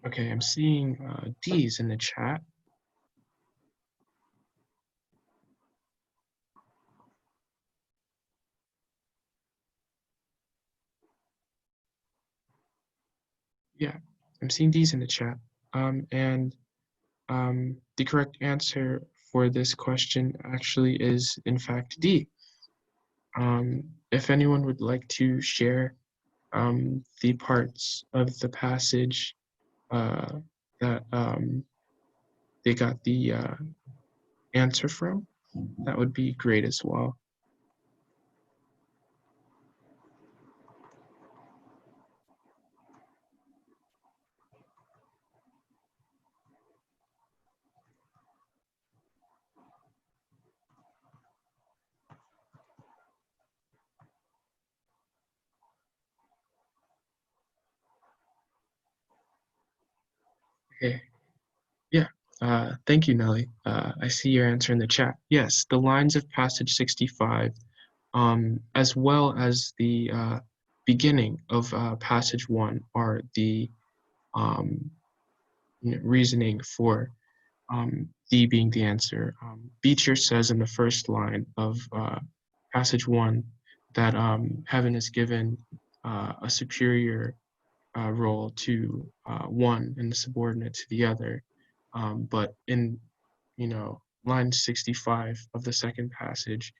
Okay, I'm seeing D's in the chat. Yeah, I'm seeing D's in the chat. And the correct answer for this question actually is, in fact, D. If anyone would like to share the parts of the passage that they got the answer from, that would be great as well. Okay, yeah, thank you, Nelly. I see your answer in the chat. Yes, the lines of passage 65, as well as the beginning of passage 1 are the reasoning for D being the answer. Beecher says in the first line of passage 1 that heaven is given a superior role to one and subordinate to the other. But in, line 65 of the second passage,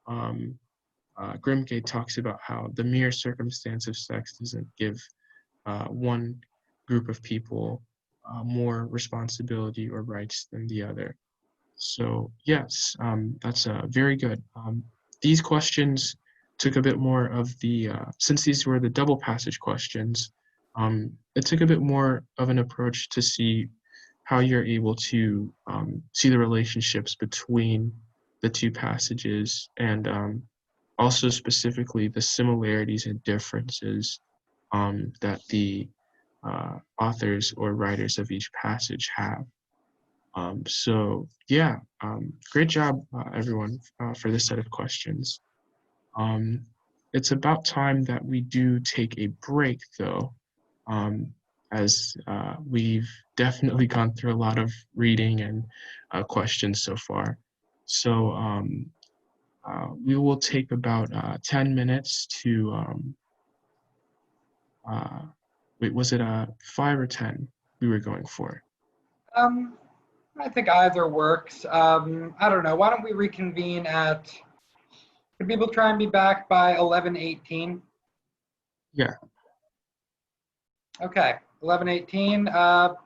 Grimke talks about how the mere circumstance of sex doesn't give one group of people more responsibility or rights than the other. So yes, that's very good. These questions took a bit more of the, since these were the double passage questions, it took a bit more of an approach to see how you're able to see the relationships between the two passages and also specifically the similarities and differences that the authors or writers of each passage have. So yeah, great job, everyone, for this set of questions. It's about time that we do take a break, though, as we've definitely gone through a lot of reading and questions so far. So we will take about 10 minutes to, wait, was it 5 or 10 we were going for?
I think either works. I don't know. Why don't we reconvene at, can people try and be back by 11:18?
Yeah.
Okay, 11:18.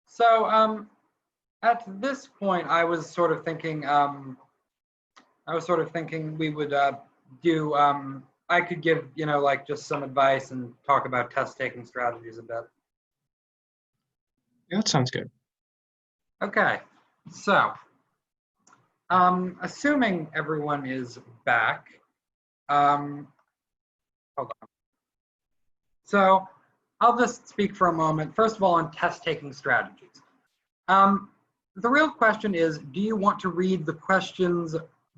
So at this point, I was sort of thinking we would do. I could give like just some advice and talk about test taking strategies a bit.
Yeah, that sounds good.
Okay, so assuming everyone is back, hold on. So I'll just speak for a moment. First of all, on test taking strategies. The real question is, do you want to read the questions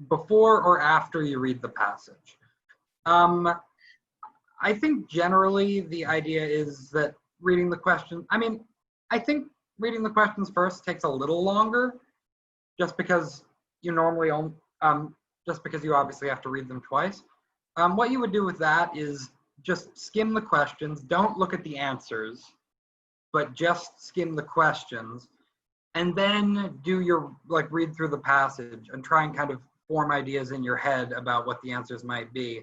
before or after you read the passage? I think generally the idea is that reading the question, I think reading the questions first takes a little longer just because you normally just because you obviously have to read them twice. What you would do with that is just skim the questions, don't look at the answers, but just skim the questions, and then do your, like, read through the passage and try and kind of form ideas in your head about what the answers might be.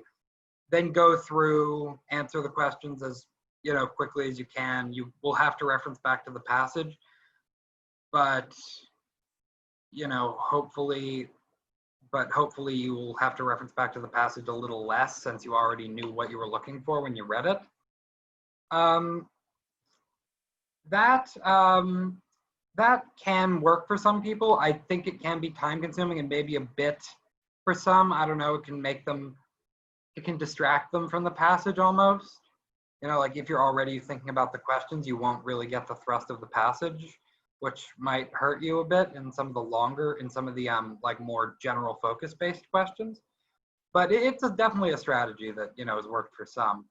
Then go through, answer the questions as, you know, quickly as you can. You will have to reference back to the passage, but, you know, hopefully you will have to reference back to the passage a little less since you already knew what you were looking for when you read it. That can work for some people. I think it can be time consuming and maybe a bit for some. I don't know, it can distract them from the passage almost. You know, like if you're already thinking about the questions, you won't really get the thrust of the passage, which might hurt you a bit in some of the like more general focus based questions. But it's definitely a strategy that, you know, has worked for some.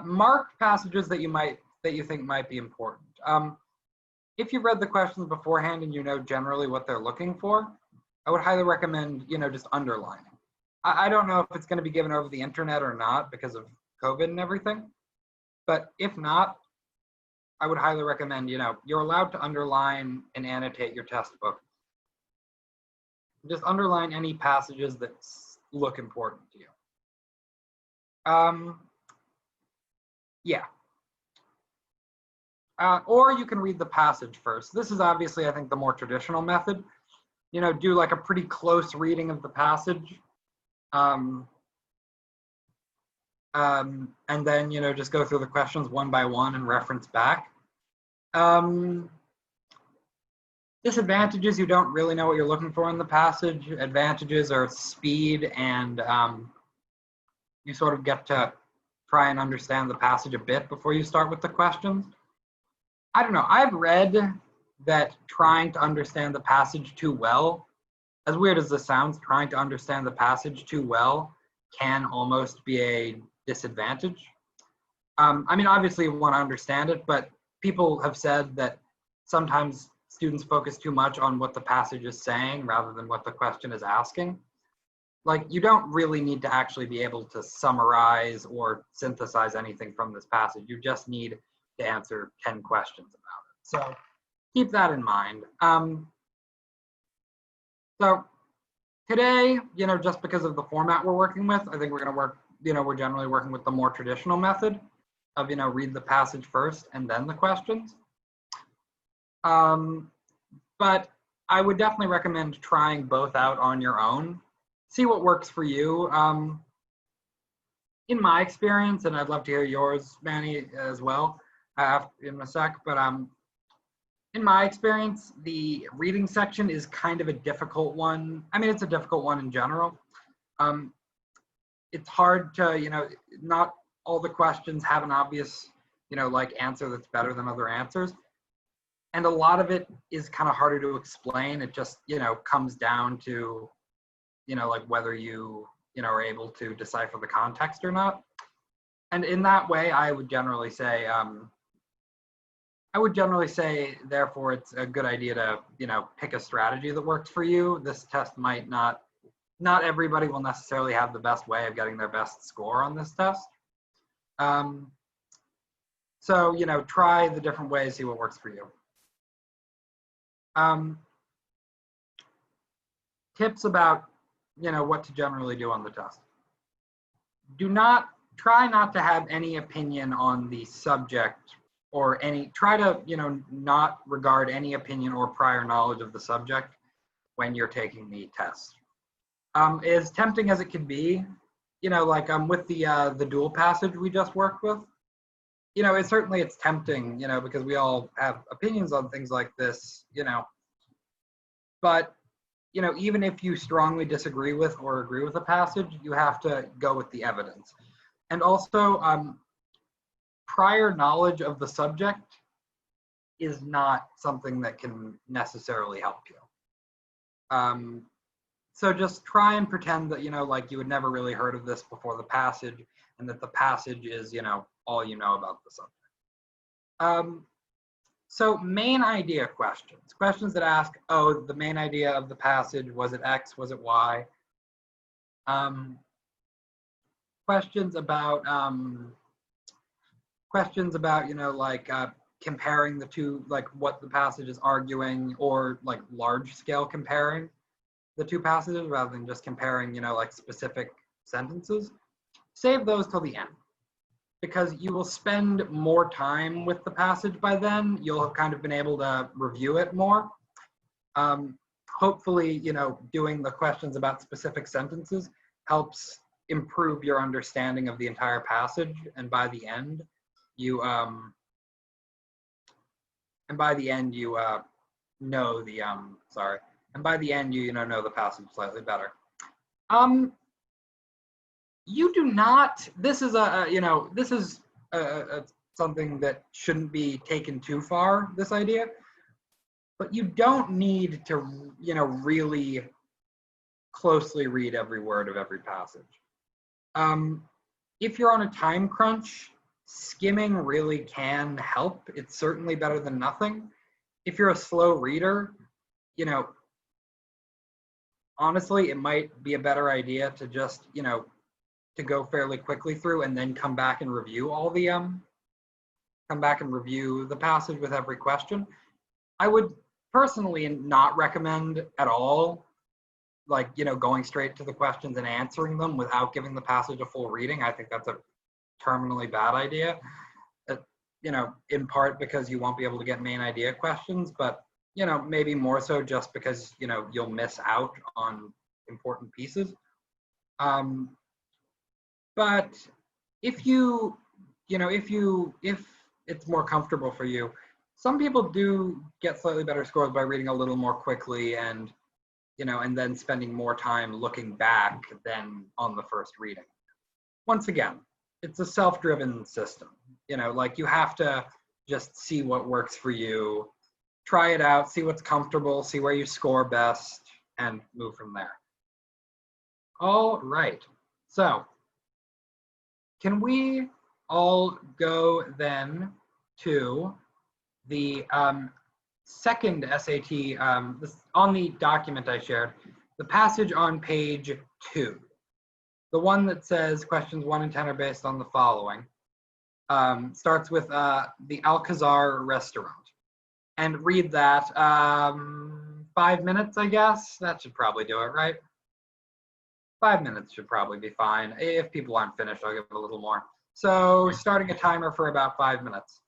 Mark passages that you think might be important. If you've read the questions beforehand and you know generally what they're looking for, I would highly recommend, you know, just underlining. I don't know if it's going to be given over the internet or not because of COVID and everything, but if not, I would highly recommend, you know, you're allowed to underline and annotate your test book. Just underline any passages that look important to you. Yeah. Or you can read the passage first. This is obviously, I think, the more traditional method. You know, do like a pretty close reading of the passage. And then, you know, just go through the questions one by one and reference back. Disadvantages, you don't really know what you're looking for in the passage. Advantages are speed and you sort of get to try and understand the passage a bit before you start with the questions. I don't know, I've read that trying to understand the passage too well, as weird as this sounds, trying to understand the passage too well can almost be a disadvantage. I mean, obviously you want to understand it, but people have said that sometimes students focus too much on what the passage is saying rather than what the question is asking. Like, you don't really need to actually be able to summarize or synthesize anything from this passage. You just need to answer 10 questions about it. So keep that in mind. So today, you know, just because of the format we're working with, I think we're going to work, you know, we're generally working with the more traditional method of, you know, read the passage first and then the questions. But I would definitely recommend trying both out on your own. See what works for you. In my experience, and I'd love to hear yours, Manny, as well, in a sec, but in my experience, the reading section is kind of a difficult one. I mean, it's a difficult one in general. It's hard to, you know, not all the questions have an obvious, you know, like answer that's better than other answers. And a lot of it is kind of harder to explain. It just, you know, comes down to, you know, like whether you know, are able to decipher the context or not. And in that way, I would generally say, therefore, it's a good idea to, you know, pick a strategy that works for you. This test might not everybody will necessarily have the best way of getting their best score on this test. So, you know, try the different ways, see what works for you. Tips about, you know, what to generally do on the test. Try not to have any opinion on the subject or try to, you know, not regard any opinion or prior knowledge of the subject when you're taking the test. As tempting as it can be, you know, like with the dual passage we just worked with, you know, it's tempting, you know, because we all have opinions on things like this, you know, but, you know, even if you strongly disagree with or agree with a passage, you have to go with the evidence. And also, prior knowledge of the subject is not something that can necessarily help you. So just try and pretend that, you know, like you had never really heard of this before the passage and that the passage is, you know, all you know about the subject. So main idea questions that ask, oh, the main idea of the passage, was it X, was it Y? Questions about questions about, like comparing the two, like what the passage is arguing, or like large scale comparing the two passages rather than just comparing, like specific sentences, save those till the end, because you will spend more time with the passage by then. You'll have kind of been able to review it more. Hopefully, doing the questions about specific sentences helps improve your understanding of the entire passage, and by the end, you know the know the passage slightly better. You do not. This is something that shouldn't be taken too far, this idea, but you don't need to, really closely read every word of every passage. If you're on a time crunch, skimming really can help. It's certainly better than nothing. If you're a slow reader, honestly, it might be a better idea to just, to go fairly quickly through and then come back and review the passage with every question. I would personally not recommend at all, like, going straight to the questions and answering them without giving the passage a full reading. I think that's a terminally bad idea. In part because you won't be able to get main idea questions, but maybe more so just because you'll miss out on important pieces. But if if it's more comfortable for you, some people do get slightly better scores by reading a little more quickly and and then spending more time looking back than on the first reading. Once again, it's a self-driven system. Like, you have to just see what works for you, try it out, see what's comfortable, see where you score best, and move from there. All right. So, can we all go then to the second SAT, on the document I shared, the passage on page 2, the one that says questions 1 and 10 are based on the following, starts with the Alcazar restaurant. And read that 5 minutes, I guess. That should probably do it, right? 5 minutes should probably be fine. If people aren't finished, I'll give it a little more. So starting a timer for about 5 minutes.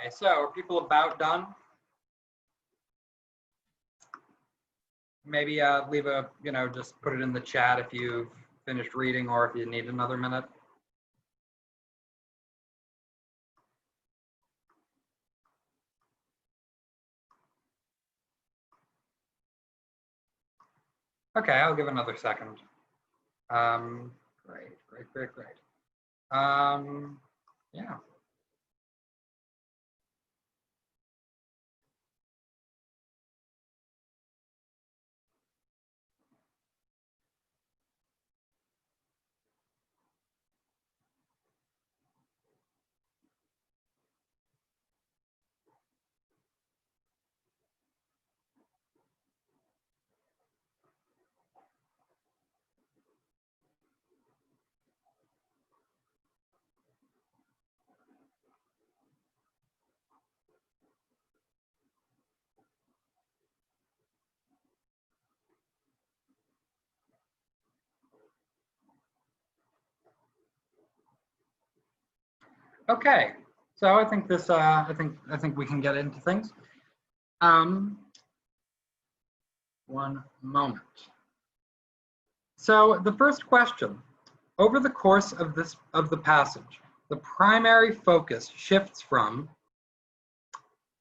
Okay, so are people about done? Maybe leave a, just put it in the chat if you've finished reading or if you need another minute. Okay, I'll give another second. Great. Yeah. Okay, so I think this, I think we can get into things. One moment. So the first question, over the course of the passage, the primary focus shifts from.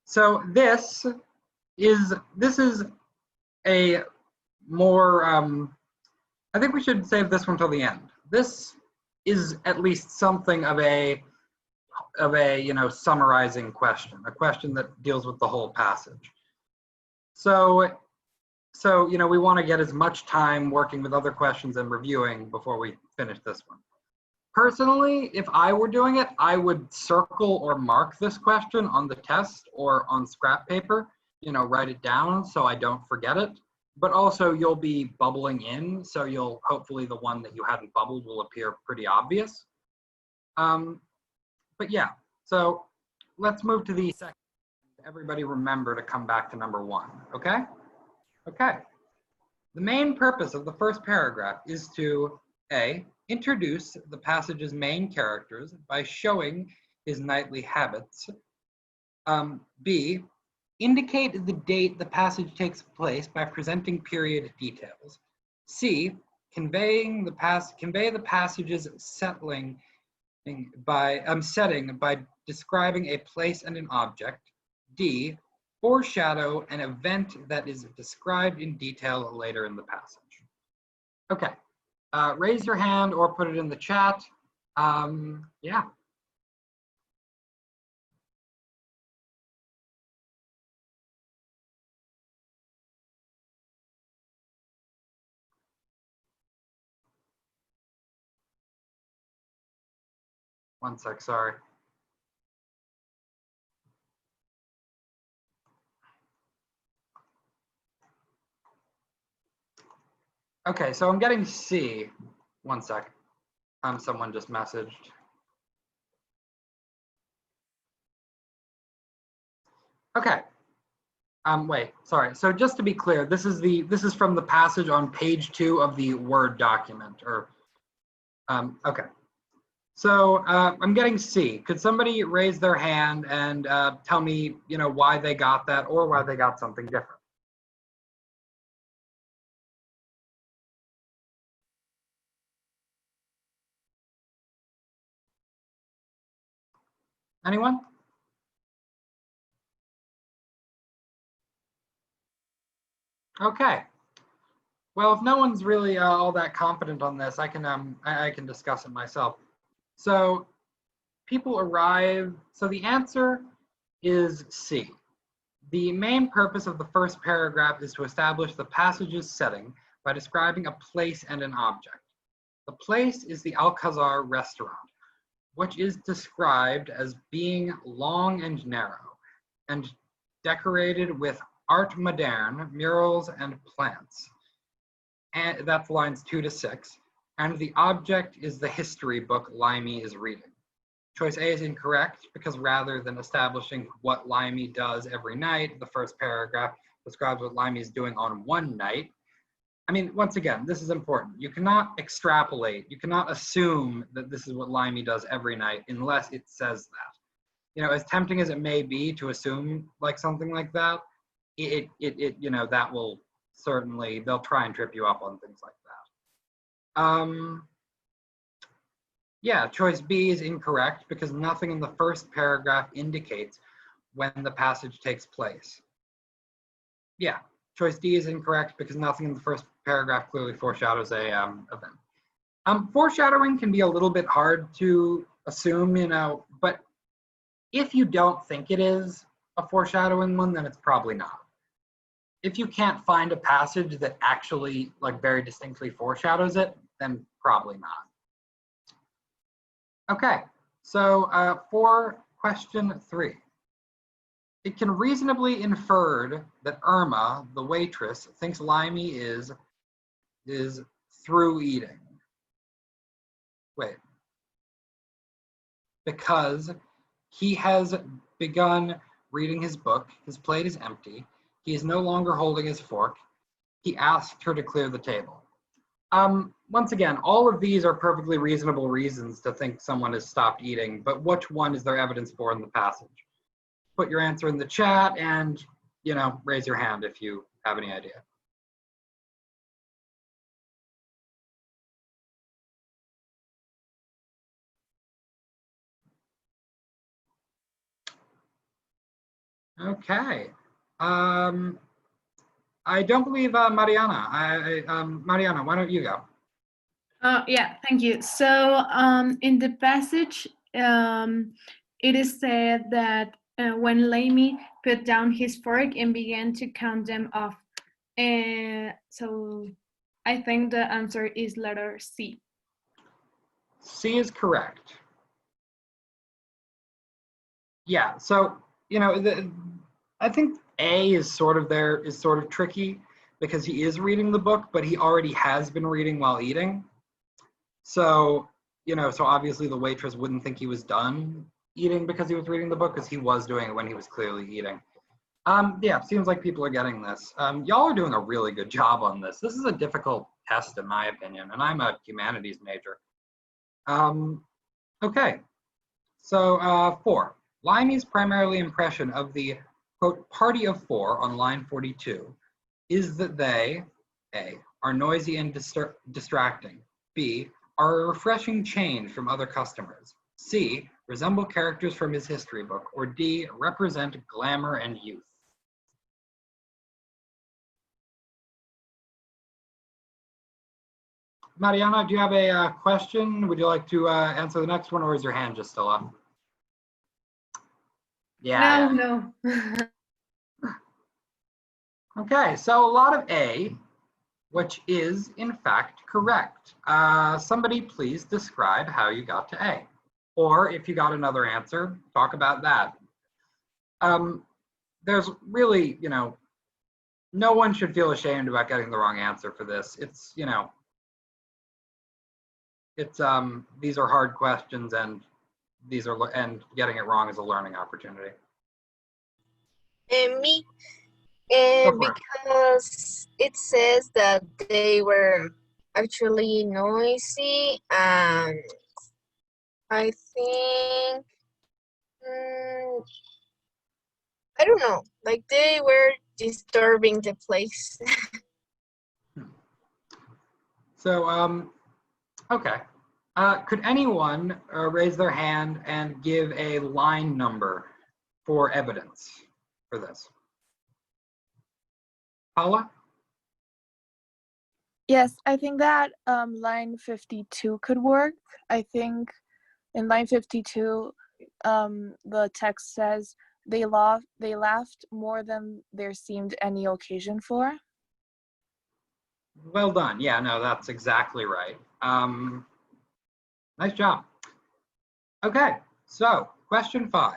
So this is a more. I think we should save this one till the end. This is at least something of a summarizing question, a question that deals with the whole passage. So we want to get as much time working with other questions and reviewing before we finish this one. Personally, if I were doing it, I would circle or mark this question on the test or on scrap paper, write it down so I don't forget it. But also you'll be bubbling in, so hopefully the one that you hadn't bubbled will appear pretty obvious. But yeah, so let's move to the second. Everybody remember to come back to number 1, okay? Okay. The main purpose of the first paragraph is to A, introduce the passage's main characters by showing his nightly habits. B, indicate the date the passage takes place by presenting period details. C, convey the passage's setting by describing a place and an object. D, foreshadow an event that is described in detail later in the passage. Okay, raise your hand or put it in the chat. Yeah. One sec, sorry. Okay, so I'm getting C. One sec. Someone just messaged. Okay. Wait, sorry. So just to be clear, this is from the passage on page 2 of the Word document. Okay. So I'm getting C. Could somebody raise their hand and tell me, why they got that or why they got something different? Anyone? Okay. Well, if no one's really all that confident on this, I can discuss it myself. So people arrive. So the answer is C. The main purpose of the first paragraph is to establish the passage's setting by describing a place and an object. The place is the Alcazar restaurant, which is described as being long and narrow and decorated with art moderne, murals, and plants. And that's lines 2 to 6. And the object is the history book Limey is reading. Choice A is incorrect because rather than establishing what Limey does every night, the first paragraph describes what Limey is doing on one night. I mean, once again, this is important. You cannot extrapolate. You cannot assume that this is what Limey does every night unless it says that. as tempting as it may be to assume like something like that, that will certainly, they'll try and trip you up on things like that. Yeah, choice B is incorrect because nothing in the first paragraph indicates when the passage takes place. Yeah, choice D is incorrect because nothing in the first paragraph clearly foreshadows a event. Foreshadowing can be a little bit hard to assume, but if you don't think it is a foreshadowing one, then it's probably not. If you can't find a passage that actually like very distinctly foreshadows it, then probably not. Okay, so for question 3. It can reasonably inferred that Irma, the waitress, thinks Limey is through eating. Wait. Because he has begun reading his book, his plate is empty, he is no longer holding his fork, he asked her to clear the table. Once again, all of these are perfectly reasonable reasons to think someone has stopped eating, but which one is there evidence for in the passage? Put your answer in the chat and, raise your hand if you have any idea. Okay. I don't believe Mariana. Mariana, why don't you go?
Yeah, thank you. So in the passage, it is said that when Lamey put down his fork and began to count them off. So I think the answer is letter C.
C is correct. Yeah, so, I think A is sort of tricky because he is reading the book, but he already has been reading while eating. So, so obviously the waitress wouldn't think he was done eating because he was reading the book, because he was doing it when he was clearly eating. Yeah, seems like people are getting this. Y'all are doing a really good job on this. This is a difficult test in my opinion, and I'm a humanities major. Okay, so 4. Limey's primarily impression of the, quote, party of 4 on line 42 is that they, A, are noisy and distracting, B, are a refreshing change from other customers, C, resemble characters from his history book, or D, represent glamour and youth. Mariana, do you have a question? Would you like to answer the next one, or is your hand just still up? Yeah.
No.
Okay, so a lot of A, which is in fact correct. Somebody please describe how you got to A. Or if you got another answer, talk about that. There's really, no one should feel ashamed about getting the wrong answer for this. It's, these are hard questions, and and getting it wrong is a learning opportunity.
And me, because it says that they were actually noisy, and I think, I don't know, like they were disturbing the place.
So, okay. Could anyone raise their hand and give a line number for evidence for this? Paula?
Yes, I think that line 52 could work. I think in line 52, the text says they laughed more than there seemed any occasion for.
Well done. Yeah, no, that's exactly right. Nice job. Okay, so question 5.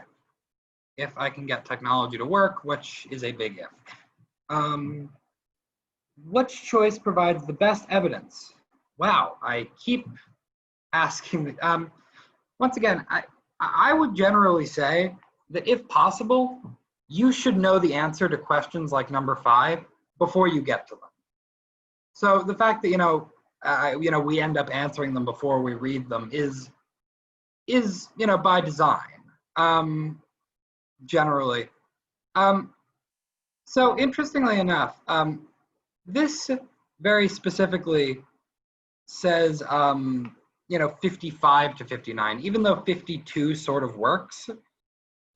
If I can get technology to work, which is a big if. Which choice provides the best evidence? Wow, I keep asking. Once again, I would generally say that if possible, you should know the answer to questions like number 5 before you get to them. So the fact that, we end up answering them before we read them is by design. generally. So interestingly enough, this very specifically says, 55 to 59, even though 52 sort of works.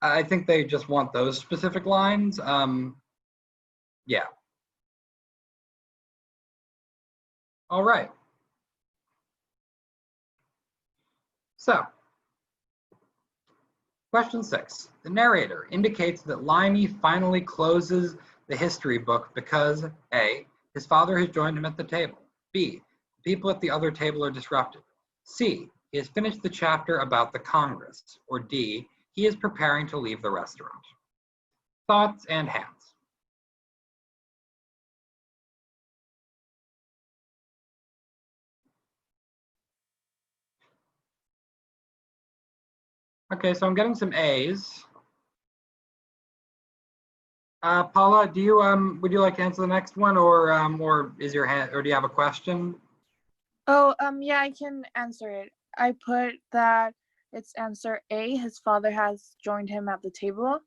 I think they just want those specific lines. Yeah. All right. So, question 6. The narrator indicates that Limey finally closes the history book because A, his father has joined him at the table. B, the people at the other table are disrupted. C, he has finished the chapter about the Congress. Or D, he is preparing to leave the restaurant. Thoughts and hands. Okay, so I'm getting some A's. Paula, do you would you like to answer the next one, or is your hand, or do you have a question?
Oh, yeah, I can answer it. I put that it's answer A. His father has joined him at the table,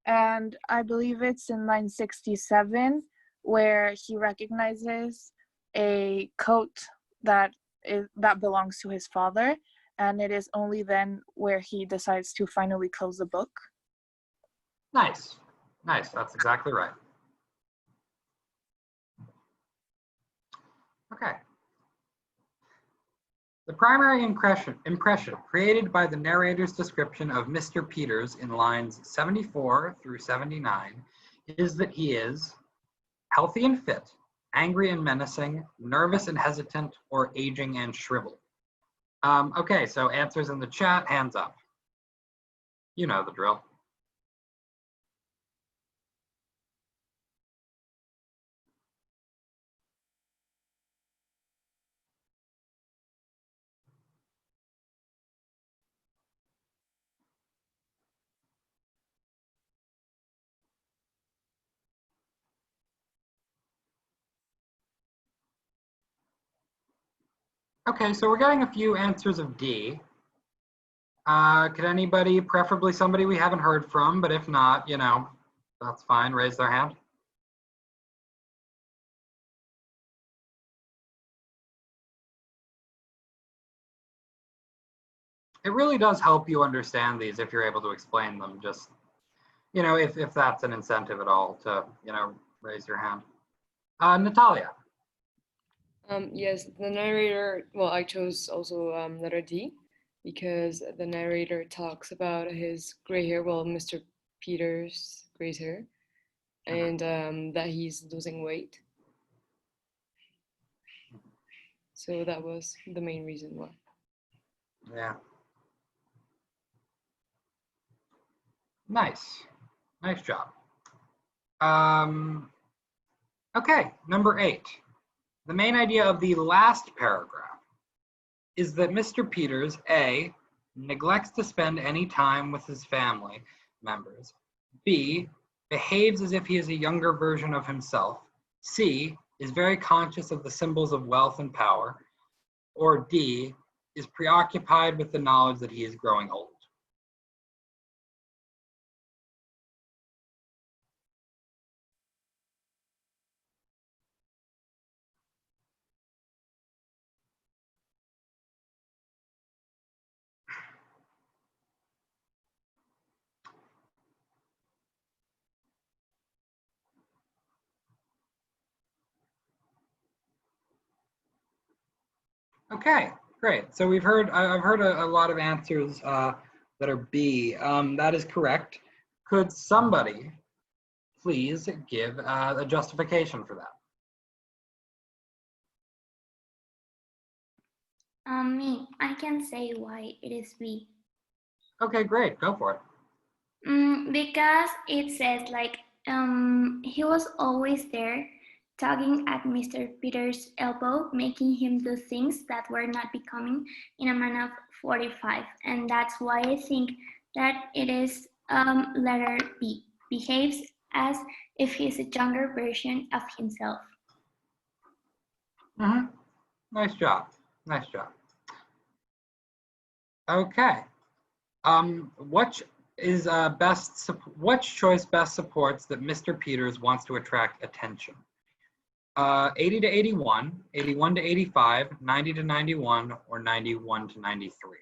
and I believe it's in line 67 where he recognizes a coat that belongs to his father, and it is only then where he decides to finally close the book.
Nice, nice. That's exactly right. Okay. The primary impression created by the narrator's description of Mr. Peters in lines 74 through 79 is that he is healthy and fit, angry and menacing, nervous and hesitant, or aging and shriveled. Okay, so answers in the chat, hands up. You know the drill. Okay, so we're getting a few answers of D. Could anybody, preferably somebody we haven't heard from, but if not, that's fine, raise their hand. It really does help you understand these if you're able to explain them, just, if that's an incentive at all to, raise your hand. Natalia.
Yes, the narrator, well, I chose also letter D because the narrator talks about his gray hair, well, Mr. Peters' gray hair, and that he's losing weight. So that was the main reason why.
Yeah. Nice. Nice job. Okay, number 8. The main idea of the last paragraph is that Mr. Peters, A, neglects to spend any time with his family members. B, behaves as if he is a younger version of himself. C, is very conscious of the symbols of wealth and power. Or D, is preoccupied with the knowledge that he is growing old. Okay, great. So I've heard a lot of answers that are B. That is correct. Could somebody please give a justification for that?
Me, I can say why it is B.
Okay, great. Go for it.
Because it says he was always there, tugging at Mr. Peters' elbow, making him do things that were not becoming in a man of 45. And that's why I think that it is letter B. Behaves as if he's a younger version of himself.
Nice job. Nice job. Okay. is which choice best supports that Mr. Peters wants to attract attention? 80 to 81, 81 to 85, 90 to 91, or 91 to 93?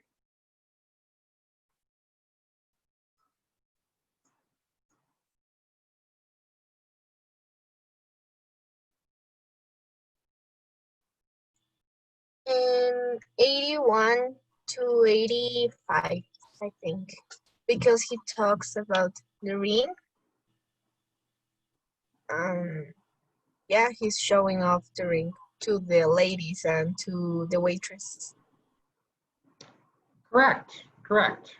And 81 to 85, I think, because he talks about the ring. Yeah, he's showing off the ring to the ladies and to the waitress.
Correct, correct.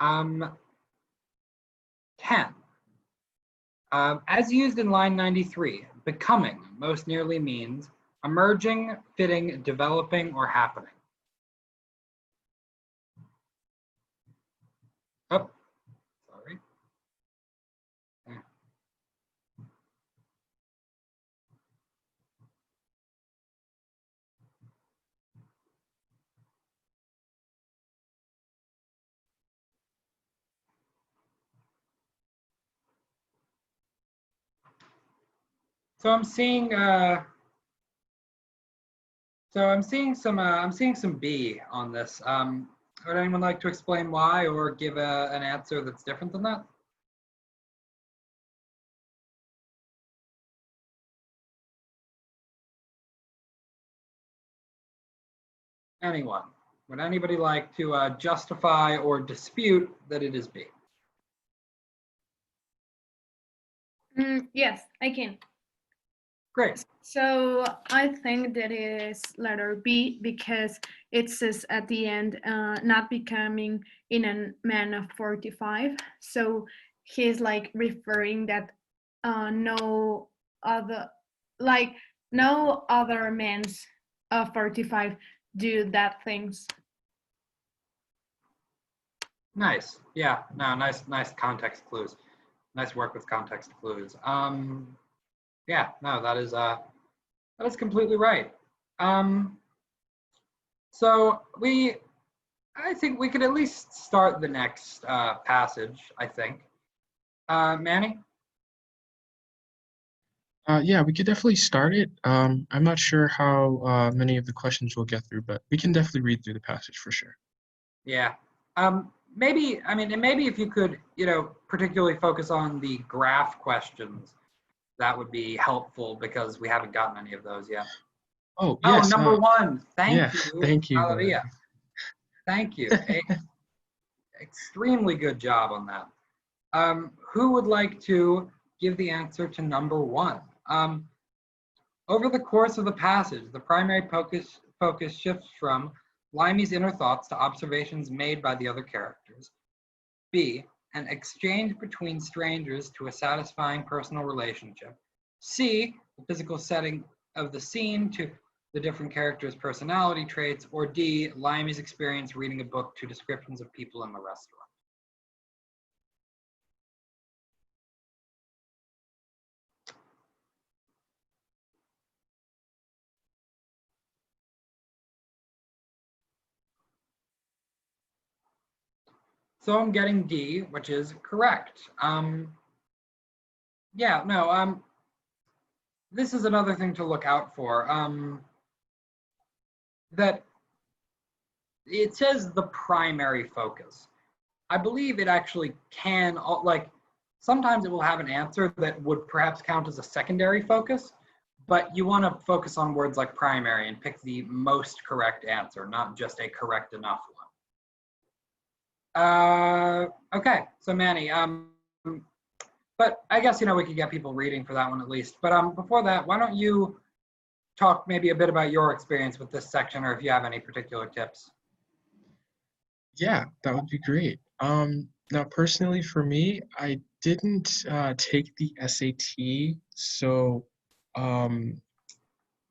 10. As used in line 93, becoming most nearly means emerging, fitting, developing, or happening. Oh, sorry. So I'm seeing some B on this. Would anyone like to explain why or give an answer that's different than that? Anyone? Would anybody like to justify or dispute that it is B?
Yes, I can.
Great.
So I think that is letter B because it says at the end, not becoming in a man of 45. So he's like referring that no other men's of 45 do that things.
Nice. Yeah. No. Nice context clues. Nice work with context clues. Yeah. No. That is completely right. So I think we could at least start the next passage. I think. Manny.
Yeah, we could definitely start it. I'm not sure how many of the questions we'll get through, but we can definitely read through the passage for sure.
Yeah. Maybe, and maybe if you could, particularly focus on the graph questions, that would be helpful because we haven't gotten any of those yet.
Oh, yes.
Number one.
Yeah,
Thank you.
thank you.
Valeria. Thank you. Extremely good job on that. Who would like to give the answer to number one? Over the course of the passage, the primary focus shifts from Limey's inner thoughts to observations made by the other characters. B, an exchange between strangers to a satisfying personal relationship. C, the physical setting of the scene to the different characters' personality traits. Or D, Limey's experience reading a book to descriptions of people in the restaurant. So I'm getting D, which is correct. Yeah, no, this is another thing to look out for. That it says the primary focus. I believe it actually can, sometimes it will have an answer that would perhaps count as a secondary focus, but you want to focus on words like primary and pick the most correct answer, not just a correct enough one. Okay, so Manny, but I guess, we could get people reading for that one at least. But before that, why don't you talk maybe a bit about your experience with this section, or if you have any particular tips?
Yeah, that would be great. Now, personally, for me, I didn't take the SAT, so I'm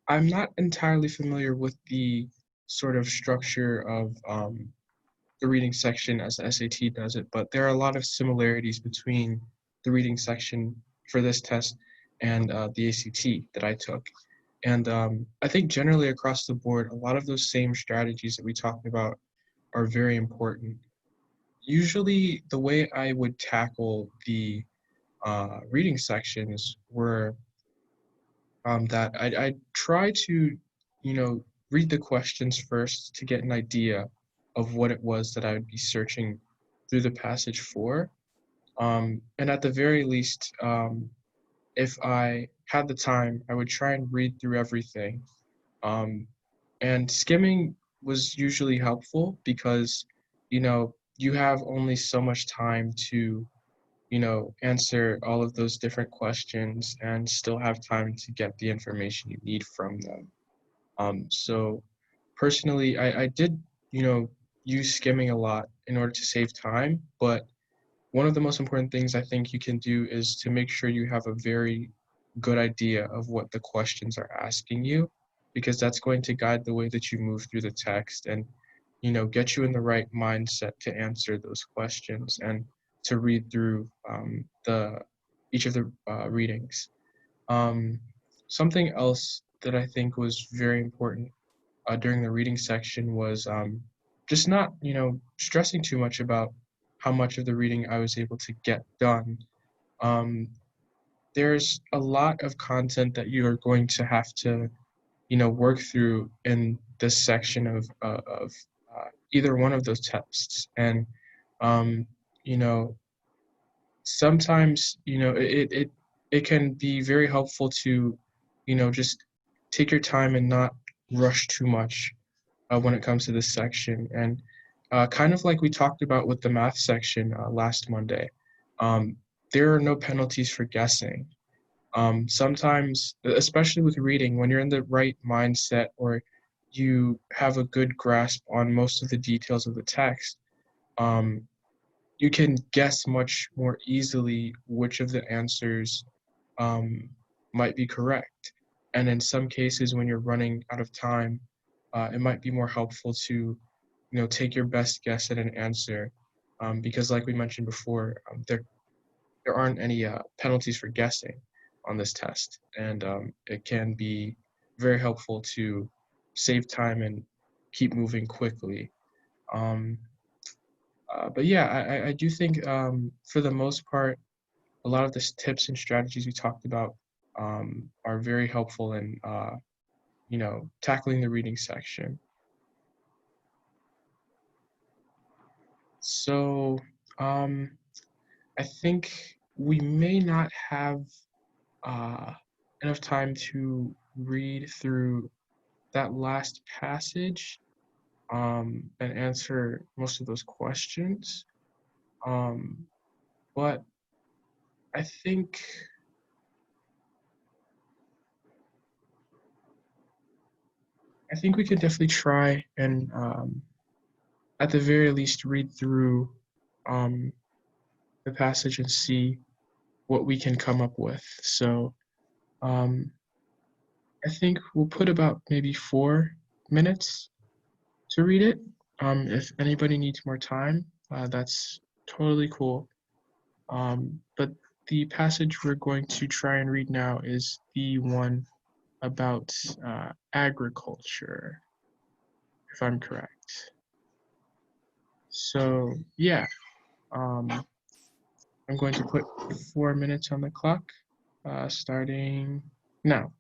not entirely familiar with the sort of structure of the reading section as the SAT does it, but there are a lot of similarities between the reading section for this test and the ACT that I took. And I think generally across the board, a lot of those same strategies that we talked about are very important. Usually, the way I would tackle the reading sections were that I'd try to, read the questions first to get an idea of what it was that I would be searching through the passage for. And at the very least, if I had the time, I would try and read through everything. And skimming was usually helpful because, you have only so much time to, answer all of those different questions and still have time to get the information you need from them. So personally, I did, use skimming a lot in order to save time, but one of the most important things I think you can do is to make sure you have a very good idea of what the questions are asking you, because that's going to guide the way that you move through the text and, get you in the right mindset to answer those questions and to read through the each of the readings. Um, Something else that I think was very important during the reading section was just not, stressing too much about how much of the reading I was able to get done. Um, there's a lot of content that you are going to have to, work through in this section of either one of those tests. And, um, you know, sometimes, it can be very helpful to, just take your time and not rush too much when it comes to this section. And kind of like we talked about with the math section last Monday, um, there are no penalties for guessing. Sometimes, especially with reading, when you're in the right mindset or you have a good grasp on most of the details of the text, um, you can guess much more easily which of the answers um, might be correct. And in some cases, when you're running out of time, it might be more helpful to, take your best guess at an answer, because, like we mentioned before, there aren't any penalties for guessing on this test, and it can be very helpful to save time and keep moving quickly. Um, but yeah, I do think for the most part, a lot of the tips and strategies we talked about are very helpful in tackling the reading section. So I think we may not have uh, enough time to read through that last passage and answer most of those questions. Um, but I think we could definitely try and at the very least read through um, the passage and see what we can come up with. So um, I think we'll put about maybe 4 minutes to read it. If anybody needs more time, that's totally cool. But the passage we're going to try and read now is the one about agriculture, if I'm correct. So yeah, I'm going to put 4 minutes on the clock, starting now.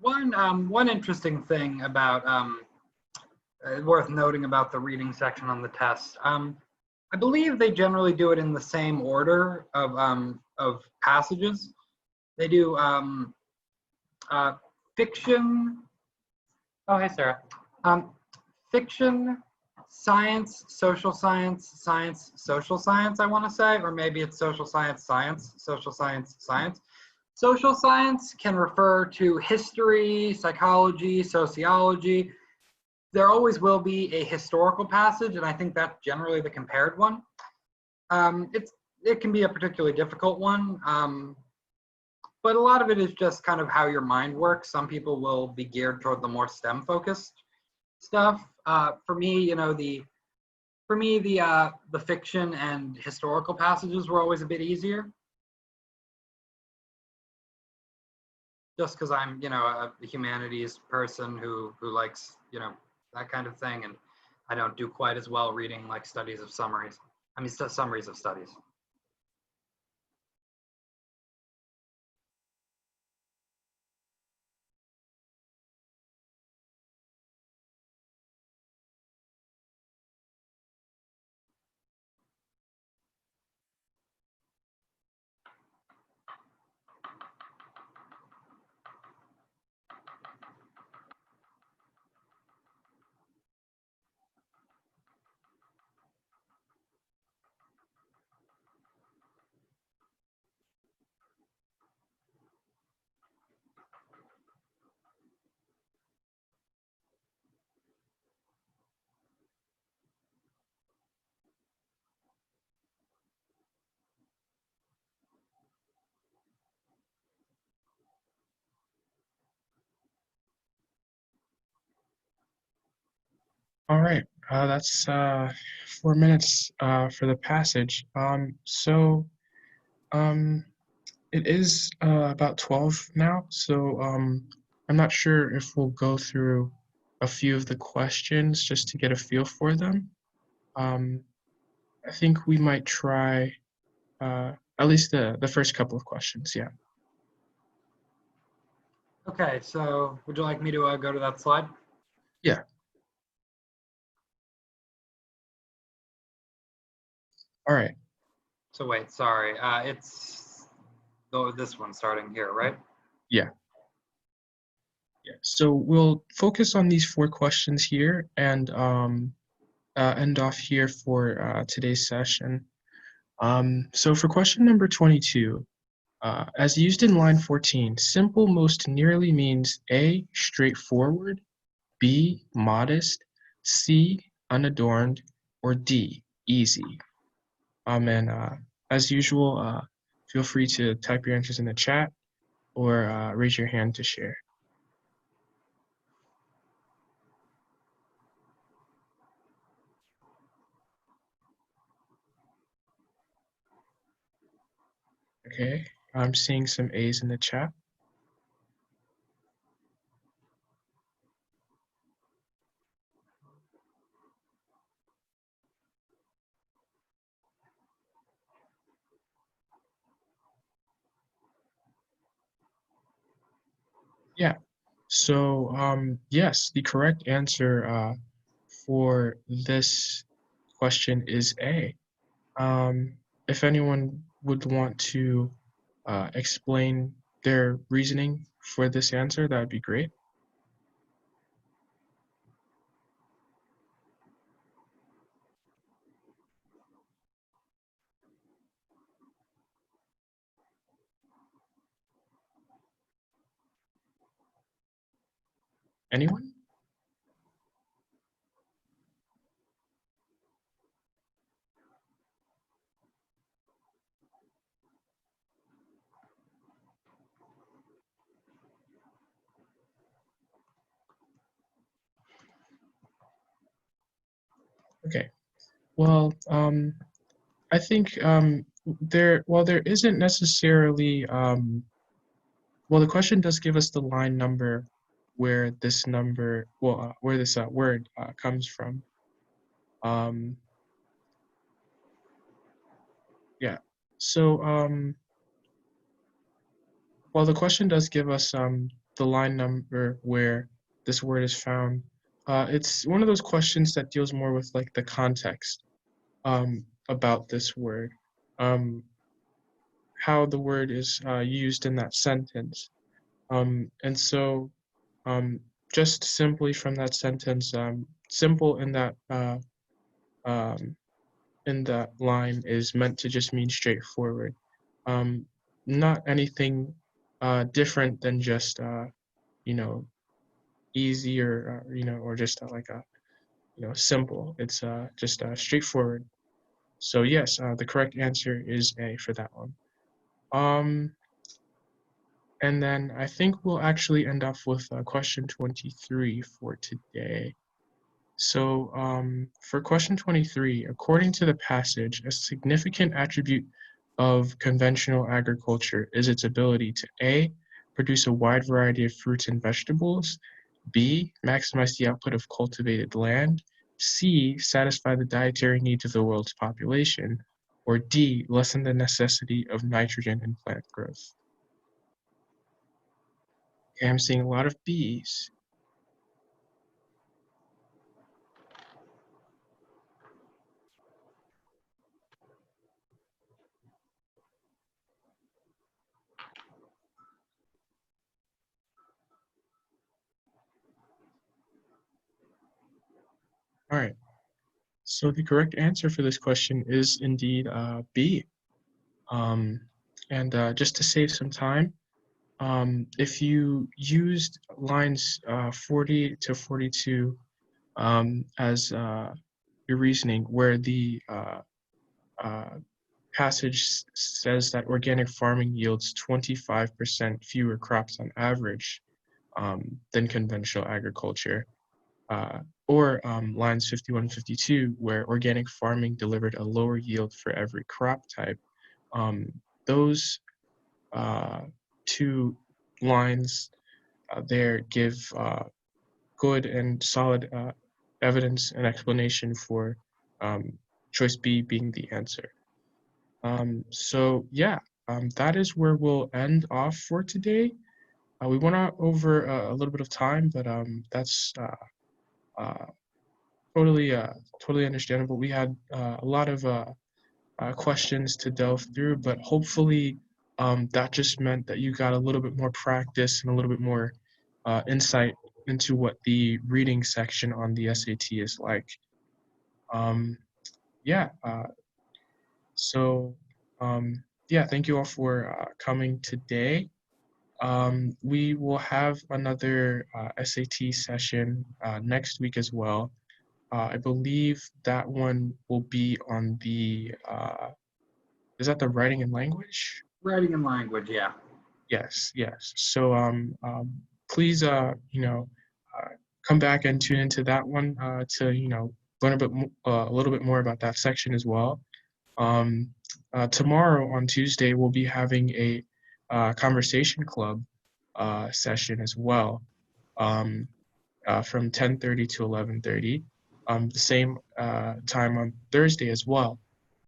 One interesting thing about worth noting about the reading section on the test. I believe they generally do it in the same order of passages. They do fiction. Oh, hey, Sarah. Fiction, science, social science, science, social science, I want to say, or maybe it's social science, science, social science, science. Social science can refer to history, psychology, sociology. There always will be a historical passage, and I think that's generally the compared one. It can be a particularly difficult one, but a lot of it is just kind of how your mind works. Some people will be geared toward the more STEM-focused stuff. For me, the fiction and historical passages were always a bit easier. Just because I'm, a humanities person who likes, that kind of thing, and I don't do quite as well reading like summaries of studies.
All right, that's 4 minutes for the passage. It is about 12 now, so I'm not sure if we'll go through a few of the questions just to get a feel for them. I think we might try at least the first couple of questions, yeah.
Okay, so would you like me to go to that slide?
Yeah. All right.
So wait, sorry. It's this one starting here, right?
Yeah. Yeah. So we'll focus on these 4 questions here and end off here for today's session. So for question number 22, as used in line 14, simple most nearly means A, straightforward, B, modest, C, unadorned, or D, easy. And as usual, feel free to type your answers in the chat or raise your hand to share. Okay, I'm seeing some A's in the chat. Yeah, so yes, the correct answer for this question is A. If anyone would want to explain their reasoning for this answer, that would be great. Anyone? Okay. Well, I think while there isn't necessarily, well, the question does give us the line number where this number, well, where this word comes from. Yeah. So while the question does give us the line number where this word is found. It's one of those questions that deals more with like the context about this word, how the word is used in that sentence. And so just simply from that sentence, simple um, in that line is meant to just mean straightforward. Um, Not anything different than just you know, easy or you know, or just like a simple. It's just straightforward. So yes, the correct answer is A for that one. Um, and then I think we'll actually end off with question 23 for today. So for question 23, according to the passage, a significant attribute of conventional agriculture is its ability to A, produce a wide variety of fruits and vegetables, B, maximize the output of cultivated land, C, satisfy the dietary needs of the world's population, or D, lessen the necessity of nitrogen in plant growth. Okay, I'm seeing a lot of B's. All right. So the correct answer for this question is indeed B. And just to save some time, if you used lines 40 to 42 as your reasoning, where the uh, passage says that organic farming yields 25% fewer crops on average than conventional agriculture, uh, or lines 51 and 52, where organic farming delivered a lower yield for every crop type. Those two lines there give good and solid evidence and explanation for choice B being the answer. So yeah, that is where we'll end off for today. We went out over a little bit of time, but that's totally totally understandable. We had a lot of questions to delve through, but hopefully that just meant that you got a little bit more practice and a little bit more insight into what the reading section on the SAT is like. Yeah, so yeah, thank you all for coming today. We will have another SAT session next week as well. I believe that one will be on the, is that the writing and language?
Writing and language, yeah.
Yes, yes. So please, come back and tune into that one to, learn a little bit more about that section as well. Tomorrow on Tuesday, we'll be having a conversation club session as well from 10:30 to 11:30. The same time on Thursday as well.